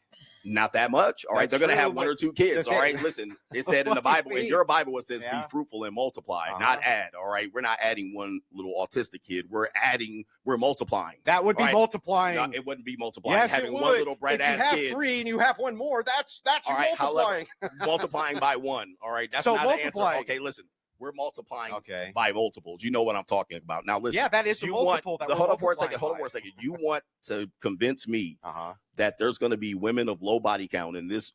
Not that much. All right, That's they're gonna true, have 1 or but 2 kids. the All thing- right, listen. It said in the What do you Bible, in mean? your Bible, it says, Yeah. "Be fruitful and multiply," Uh-huh. not add. All right, we're not adding one little autistic kid. We're multiplying. That would be Right. multiplying. No, it wouldn't be multiplying. Yes, Having it would. one little bright if you ass have kid 3 and you have 1 more, that's All you right, multiplying. multiplying by 1. All right, that's So not the answer. multiplying. Okay, listen. We're multiplying Okay. by multiples. You know what I'm talking about. Now listen. Yeah, that is a you multiple. Want, that hold we're on for a second. multiplying Hold on by. for a second. You want to convince me Uh-huh. that there's going to be women of low body count in this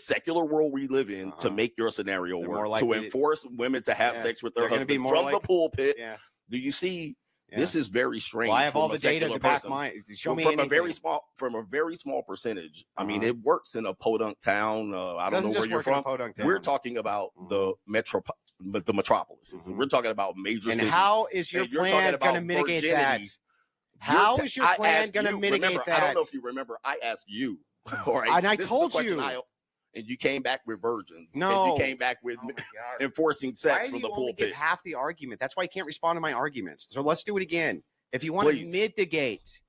secular world we live in to Uh-huh. make your scenario They're work, more to likely to- enforce women to have Yeah. sex with They're their gonna be husband more from the like- pulpit. Yeah. Do you see? Yeah. This is very strange. Well, I have from all a the data secular to back person. my. Show me from anything. a very small percentage. I mean, Uh-huh. it works in a podunk town. I don't Doesn't know where just you're work in a from. podunk town. We're talking about the metropolises. Mhm. We're talking about major And cities. how is your And you're talking plan about going to mitigate that? virginity. How is your I plan asked going to you- mitigate remember, that? I don't know if you remember. I asked you. All right, And I this is the told question you. and you came back with virgins. No. And you came back with Oh my God. enforcing Why sex do from you the only pulpit. give half the argument? That's why you can't respond to my arguments. So let's do it again. If you want Please. to mitigate,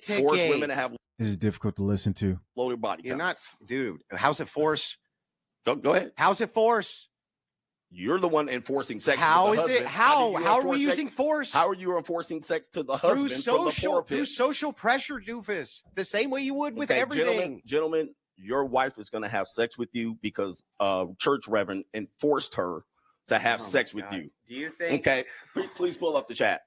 Force women to have This is difficult to listen to. lower body You're not, counts. dude. How's it force? Go ahead. How's it force? You're the one enforcing sex. How with the is it? husband. How? do you How are we enforce using force? How are you enforcing sex to the through husband from the pulpit? through social pressure, doofus. The same way you would with Okay, everything. Gentlemen, your wife is going to have sex with you because a church reverend enforced her to have Oh my sex with God. you. Do you think? Okay, please pull up the chat.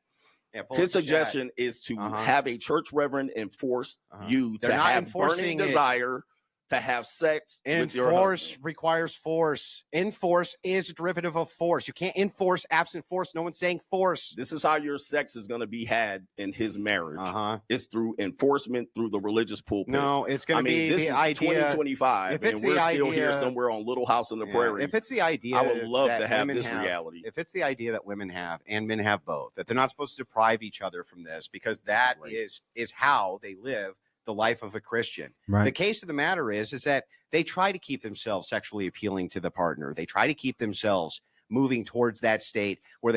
Yeah, pull His up the chat. suggestion is to Uh-huh. have a church reverend enforce Uh-huh. you They're to not have enforcing burning it. desire to have sex with your Enforce husband. requires force. Enforce is a derivative of force. You can't enforce absent force. No one's saying force. This is how your sex is going to be had in his marriage. Uh-huh. It's through enforcement through the religious pulpit. No, it's going I to mean, be this the is idea. 2025, if it's and we're the still here idea- somewhere on Little House on the Yeah, Prairie. if it's the idea, I would love that to have women this reality. If it's the idea that women have and men have both, that they're not supposed to deprive each other from this, because that Right. is how they live the life of a Christian. Right. The case of the matter is that they try to keep themselves sexually appealing to the partner. They try to keep themselves moving towards that state where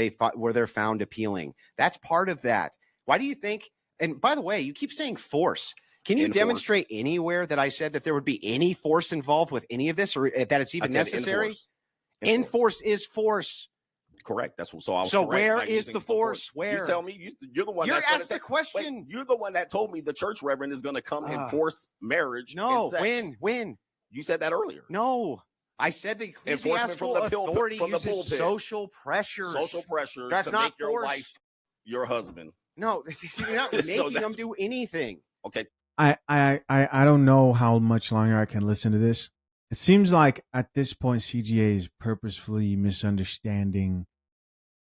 they're found appealing. That's part of that. Why do you think? And by the way, you keep saying force. Can you Enforce. demonstrate anywhere that I said that there would be any force involved with any of this, or that it's I even said necessary? enforce. Enforce is force. Correct. That's what. So I was So correct where by is using the force? Where? You tell me. You're the one. You're that's gonna asked the take- question. Wait, you're the one that told me the church reverend is going to come and force marriage. No, and sex. when? You said that earlier. No. I said the ecclesiastical from the pulpit- authority from the uses pulpit. social pressures. Social pressure That's to not make your force. wife your husband. No, you're not making So them that's- do anything. Okay. I don't know how much longer I can listen to this. It seems like at this point CGA is purposefully misunderstanding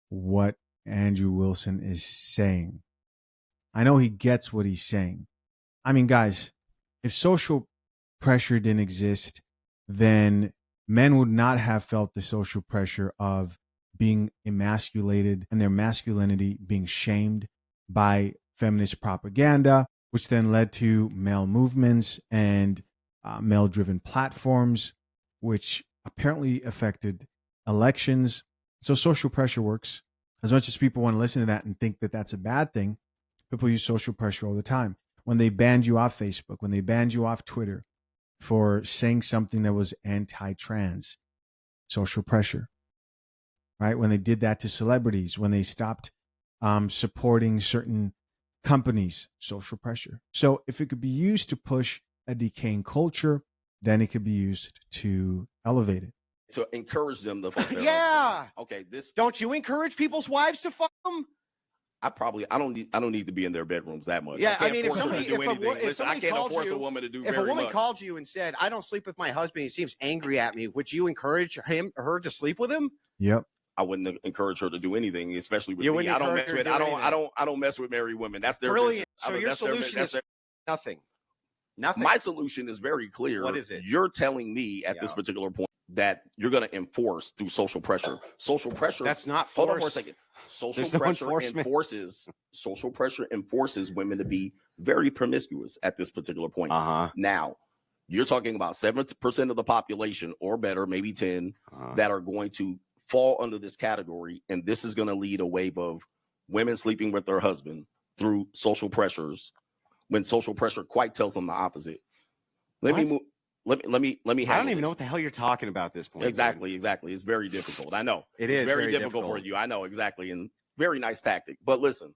what Andrew Wilson is saying. I know he gets what he's saying. I mean, guys, if social pressure didn't exist, then men would not have felt the social pressure of being emasculated and their masculinity being shamed by feminist propaganda, which then led to male movements and male-driven platforms, which apparently affected elections. So social pressure works. As much as people want to listen to that and think that that's a bad thing, people use social pressure all the time. When they banned you off Facebook, when they banned you off Twitter for saying something that was anti-trans, social pressure, right? When they did that to celebrities, when they stopped supporting certain companies, social pressure. So if it could be used to push a decaying culture, then it could be used to elevate it. To encourage them to fuck their Yeah. husband. Okay. This Don't you encourage people's wives to fuck them? I don't need to be in their bedrooms that much. Yeah, I can't I mean, if force her somebody- to do if a wo- anything. if Listen, I somebody can't called force a you- woman to do If very a woman much. called you and said, "I don't sleep with my husband. He seems angry at me," would you encourage her to sleep with him? Yep. I wouldn't encourage her to do anything, especially with You me. wouldn't I don't encourage mess her with. to do I don't mess with married women. That's their Brilliant. business. So your That's their business. solution That's is nothing. Nothing. my solution is very clear. What is it? You're telling me at this Yeah. particular point that you're going to enforce through social pressure. Social pressure. That's not Hold on force. for a second. Social There's no pressure enforcement. social pressure enforces women to be very promiscuous at this particular point. Now, you're talking about 7% of the population or better, maybe 10, that are going to fall under this category. And this is going to lead a wave of women sleeping with their husband through social pressures, when social pressure quite tells them the opposite. Let me handle I don't even this. know what the hell you're talking about at this point. Exactly. It's very difficult. I know. It's very difficult for you. I know, exactly. And very nice tactic. But listen,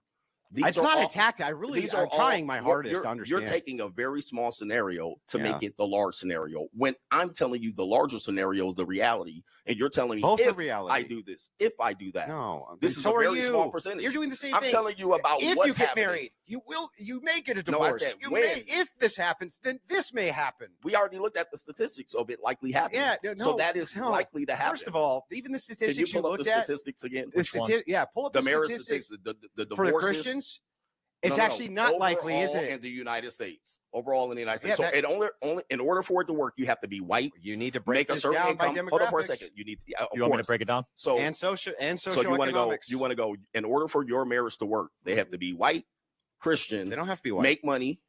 it's not a tactic. I'm trying my hardest to understand. You're taking a very small scenario to make it the large scenario. When I'm telling you the larger scenario is the reality, and you're telling me both if reality. I do this, if I do that. No, this is a very small percentage. You're doing the same I'm thing. telling you about if what's you get happening. married, you may get a divorce. No, I said if this happens, then this may happen. We already looked at the statistics of it likely happening. Yeah, so that is likely to happen. First of all, even the statistics Can you pull up looked the at, statistics again? Pull up the the marriage statistics. The divorces For the Christians. It's actually not likely, is it? In the United States, overall in the United States. Yeah, so it only in order for it to work, you have to be white. You need to break a certain down income. by demographics. Hold on for a second. You need. You want me to break it down? So and social So you want to go. You want to go. In order for your marriage to work, they have to be white, Christian. They don't have to be white. Make money,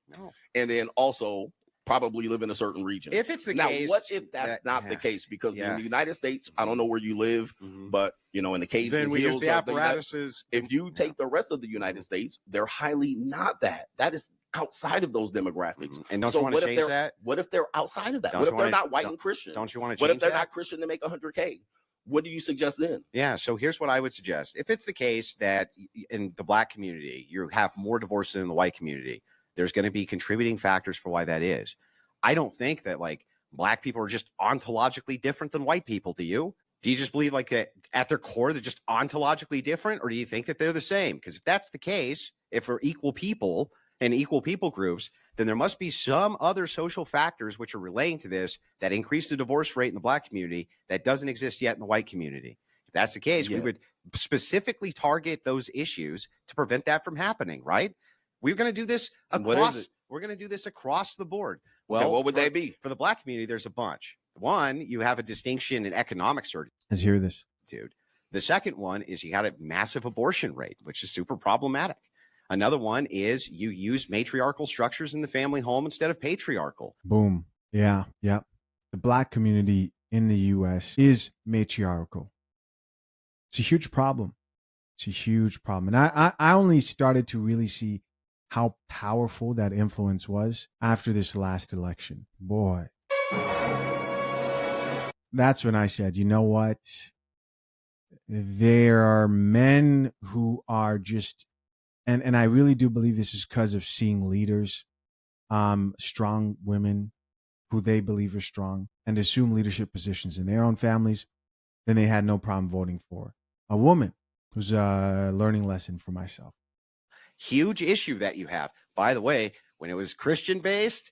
and then also probably live in a certain region. If it's the now, case, what if that's not the case? Because in the United States, I don't know where you live, but in the caves then and we hills use the of apparatuses. if you take the rest of the United States, they're highly not that. That is outside of those demographics. And don't you want to change that? What if they're outside of that? Don't What if you they're wanna- not white don't- and Christian? Don't you want to What change if they're that? not Christian to make 100K? What do you suggest then? Yeah, so here's what I would suggest. If it's the case that in the black community, you have more divorces than in the white community, there's going to be contributing factors for why that is. I don't think that black people are just ontologically different than white people. Do you? Do you just believe that at their core, they're just ontologically different? Or do you think that they're the same? Because if that's the case, if we're equal people and equal people groups, then there must be some other social factors which are relating to this that increase the divorce rate in the black community that doesn't exist yet in the white community. If that's the case, we would specifically target those issues to prevent that from happening, right? We're going to do this across. We're going to do this across the board. Well, what would they be? For the black community, there's a bunch. One, you have a distinction in economic certitude. Let's hear this. The second one is you got a massive abortion rate, which is super problematic. Another one is you use matriarchal structures in the family home instead of patriarchal. Boom. Yeah. Yep. The black community in the U.S. is matriarchal. It's a huge problem. It's a huge problem. And I only started to really see how powerful that influence was after this last election. Boy. That's when I said, you know what? There are men who are just, and I really do believe this is because of seeing leaders, strong women who they believe are strong and assume leadership positions in their own families, then they had no problem voting for a woman. It was a learning lesson for myself. Huge issue that you have. By the way, when it was Christian based,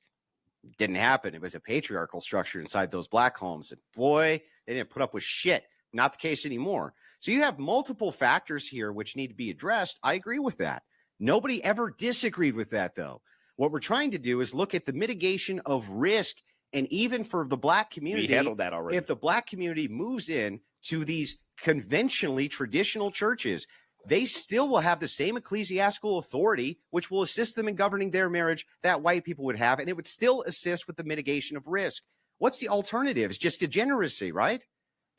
it didn't happen. It was a patriarchal structure inside those black homes. And boy, they didn't put up with shit. Not the case anymore. So you have multiple factors here which need to be addressed. I agree with that. Nobody ever disagreed with that, though. What we're trying to do is look at the mitigation of risk. And even for the black community, we handled that already. If the black community moves in to these conventionally traditional churches, they still will have the same ecclesiastical authority, which will assist them in governing their marriage that white people would have. And it would still assist with the mitigation of risk. What's the alternative? It's just degeneracy, right?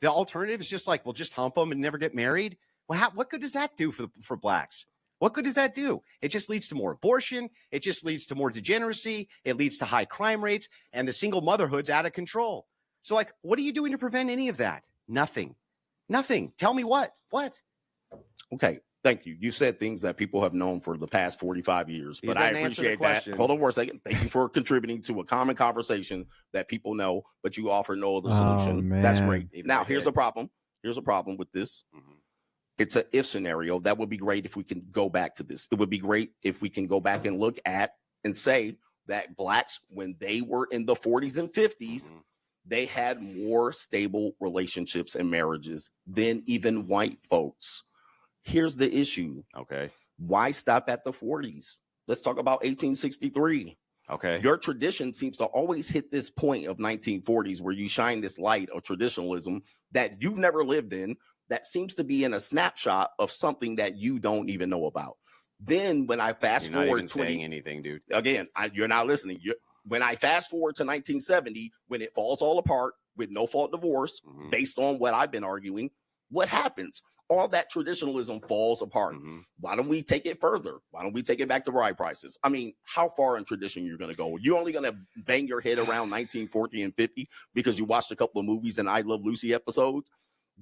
The alternative is just we'll just hump them and never get married. Well, what good does that do for blacks? What good does that do? It just leads to more abortion. It just leads to more degeneracy. It leads to high crime rates, and the single motherhood's out of control. So, what are you doing to prevent any of that? Nothing. Tell me what? Okay. Thank you. You said things that people have known for the past 45 years, but I appreciate that. Hold on for a second. Thank you for contributing to a common conversation that people know, but you offer no other solution. That's great. Now, here's a problem. Here's a problem with this. It's an if scenario. That would be great if we can go back to this. It would be great if we can go back and look at and say that blacks, when they were in the 40s and 50s, they had more stable relationships and marriages than even white folks. Here's the issue. Okay. Why stop at the 40s? Let's talk about 1863. Okay. Your tradition seems to always hit this point of 1940s where you shine this light of traditionalism that you've never lived in, that seems to be in a snapshot of something that you don't even know about. Then when I fast You're not forward even saying anything, dude. again, you're not listening. When I fast forward to 1970, when it falls all apart with no fault divorce, based on what I've been arguing, what happens? All that traditionalism falls apart. Why don't we take it further? Why don't we take it back to bride prices? I mean, how far in tradition you're going to go? You're only going to bang your head around 1940 and 50 because you watched a couple of movies and I Love Lucy episodes.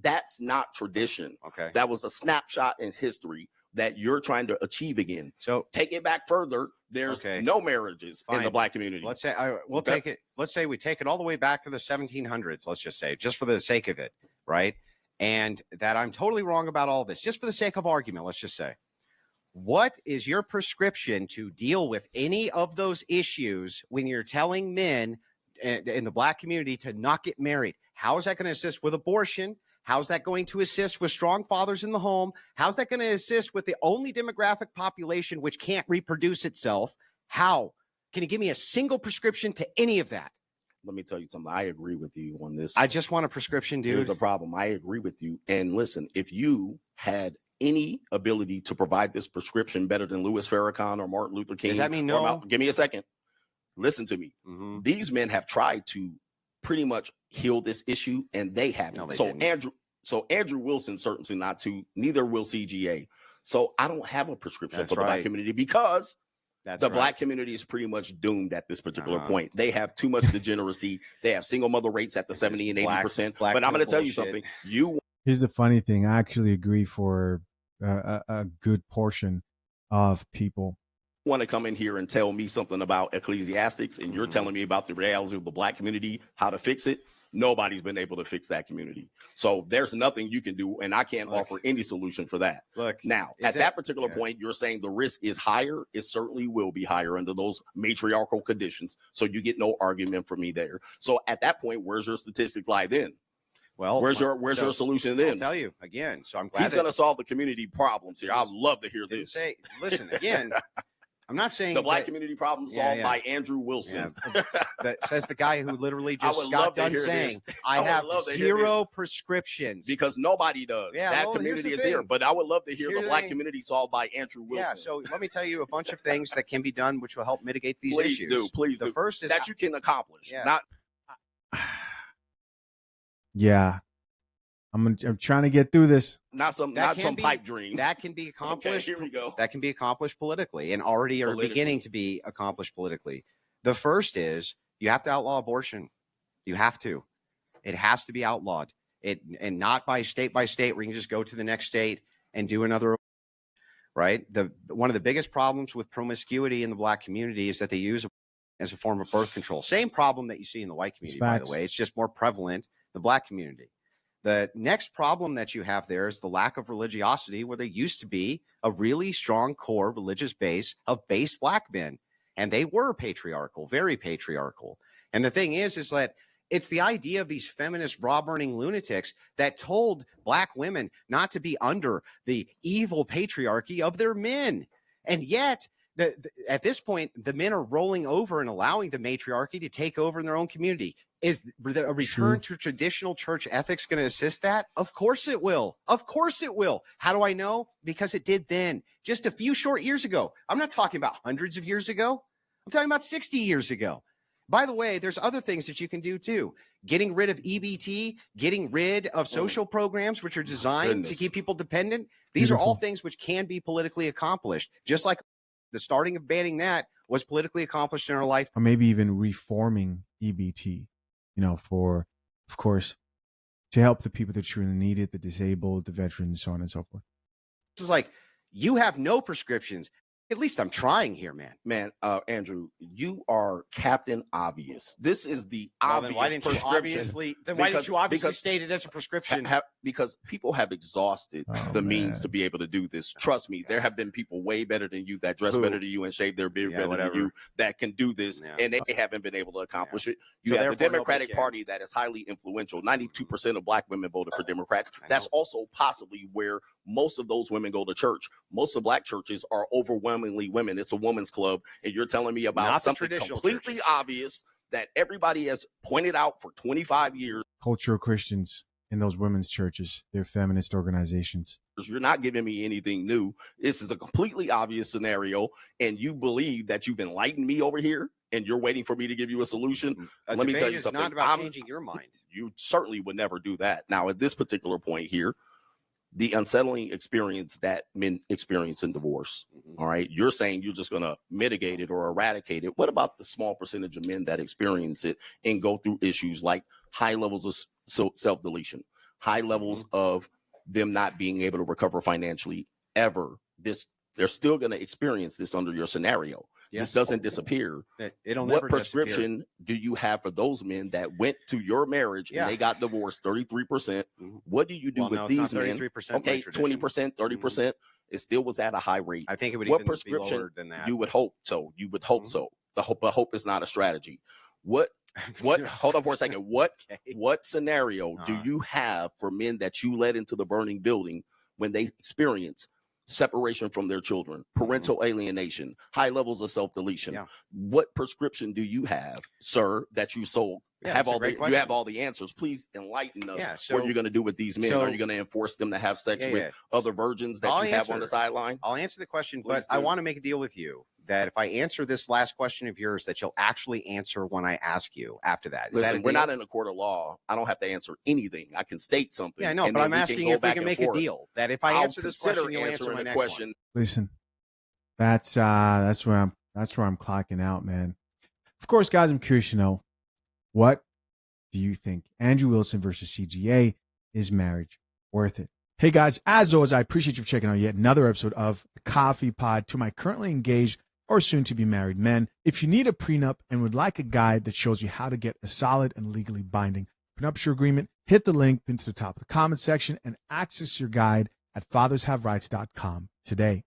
That's not tradition. Okay. That was a snapshot in history that you're trying to achieve again. So take it back further. There's no marriages in the Black community. Let's say we'll take it. Let's say we take it all the way back to the 1700s. Let's just say, just for the sake of it, right? And that I'm totally wrong about all this, just for the sake of argument. Let's just say, what is your prescription to deal with any of those issues when you're telling men in the Black community to not get married? How is that going to assist with abortion? How's that going to assist with strong fathers in the home? How's that going to assist with the only demographic population which can't reproduce itself? How? Can you give me a single prescription to any of that? Let me tell you something. I agree with you on this. I just want a prescription, dude. Here's a problem. I agree with you. And listen, if you had any ability to provide this prescription better than Louis Farrakhan or Martin Luther King, does that mean no? Give me a second. Listen to me. These men have tried to pretty much heal this issue, and they haven't. No, they didn't. Andrew Wilson certainly not to. Neither will CGA. So I don't have a prescription for the Black community because Black community is pretty much doomed at this particular point. They have too much degeneracy. They have single mother rates at the 70 and 80%. But I'm going to tell you something. Here's the funny thing. I actually agree for a good portion of people. Want to come in here and tell me something about ecclesiastics, and you're telling me about the reality of the Black community, how to fix it. Nobody's been able to fix that community. So there's nothing you can do, and I can't offer any solution for that. Look, now, at that particular point, you're saying the risk is higher. It certainly will be higher under those matriarchal conditions. So you get no argument from me there. So at that point, where's your statistics lie then? Well, where's your solution then? I'll tell you again. So I'm glad he's going to solve the community problems here. I'd love to hear this. Listen, again, I'm not saying the Black community problem solved by Andrew Wilson. That says the guy who literally just got done saying, I have zero prescriptions. Because nobody does. That community is here. But I would love to hear the Black community solved by Andrew Wilson. Yeah, so let me tell you a bunch of things that can be done which will help mitigate these issues. Please do. The first is that you can accomplish. I'm trying to get through this. Not some pipe dream. That can be accomplished. Okay, here we go. That can be accomplished politically, and already are beginning to be accomplished politically. The first is you have to outlaw abortion. You have to. It has to be outlawed. And not by state where you can just go to the next state and do another. Right. One of the biggest problems with promiscuity in the Black community is that they use it as a form of birth control. Same problem that you see in the white community, by the way. It's just more prevalent in the Black community. The next problem that you have there is the lack of religiosity, where there used to be a really strong core religious base of based Black men. And they were patriarchal, very patriarchal. And the thing is that it's the idea of these feminist bra-burning lunatics that told Black women not to be under the evil patriarchy of their men. And yet, at this point, the men are rolling over and allowing the matriarchy to take over in their own community. Is a return to traditional church ethics going to assist that? Of course it will. Of course it will. How do I know? Because it did then, just a few short years ago. I'm not talking about hundreds of years ago. I'm talking about 60 years ago. By the way, there's other things that you can do too. Getting rid of EBT, getting rid of social programs, which are designed to keep people dependent. These are all things which can be politically accomplished, just like the starting of banning that was politically accomplished in our life. Or maybe even reforming EBT, for, of course, to help the people that truly need it, the disabled, the veterans, so on and so forth. This is like, you have no prescriptions. At least I'm trying here, man. Andrew, you are Captain Obvious. This is the obvious prescription. Why didn't you obviously state it as a prescription? because people have exhausted the means to be able to do this. Trust me, there have been people way better than you that dress better than you and shave their beard better than you that can do this, and they haven't been able to accomplish it. You have the Democratic Party that is highly influential. 92% of black women voted for Democrats. That's also possibly where most of those women go to church. Most of black churches are overwhelmingly women. It's a woman's club, and you're telling me about something completely obvious that everybody has pointed out for 25 years. Cultural Christians in those women's churches, they're feminist organizations. You're not giving me anything new. This is a completely obvious scenario, and you believe that you've enlightened me over here, and you're waiting for me to give you a solution. Let me tell you something. It's not about changing your mind. You certainly would never do that. Now, at this particular point here, the unsettling experience that men experience in divorce, all right, you're saying you're just going to mitigate it or eradicate it. What about the small percentage of men that experience it and go through issues like high levels of self-deletion, high levels of them not being able to recover financially ever? They're still going to experience this under your scenario. This doesn't disappear. It'll never What prescription do you have for those men that went to your marriage and they got divorced 33%? What do you do with these men? Okay, 20%, 30%. It still was at a high rate. I think it would what even prescription be lower than that. You would hope so. You would hope so. But hope is not a strategy. What hold on for a second. What scenario do you have for men that you led into the burning building when they experience separation from their children, parental alienation, high levels of self-deletion? What prescription do you have, sir, that you sold? You have all the answers. Please enlighten us. What you're going to do with these men? Are you going to enforce them to have sex with other virgins that you have on the sideline? I'll answer the question, but I want to make a deal with you that if I answer this last question of yours, that you'll actually answer when I ask you after that. Listen, we're not in a court of law. I don't have to answer anything. I can state something. Yeah, no, but I'm asking if we can make a deal that if I answer this question, you'll answer my next question. Listen, that's where I'm clocking out, man. Of course, guys, I'm curious to know, what do you think? Andrew Wilson versus CGA, is marriage worth it? Hey guys, as always, I appreciate you for checking out yet another episode of the Coffee Pod. To my currently engaged or soon to be married men, if you need a prenup and would like a guide that shows you how to get a solid and legally binding prenuptial agreement, hit the link pinned to the top of the comment section and access your guide at fathershaverights.com today.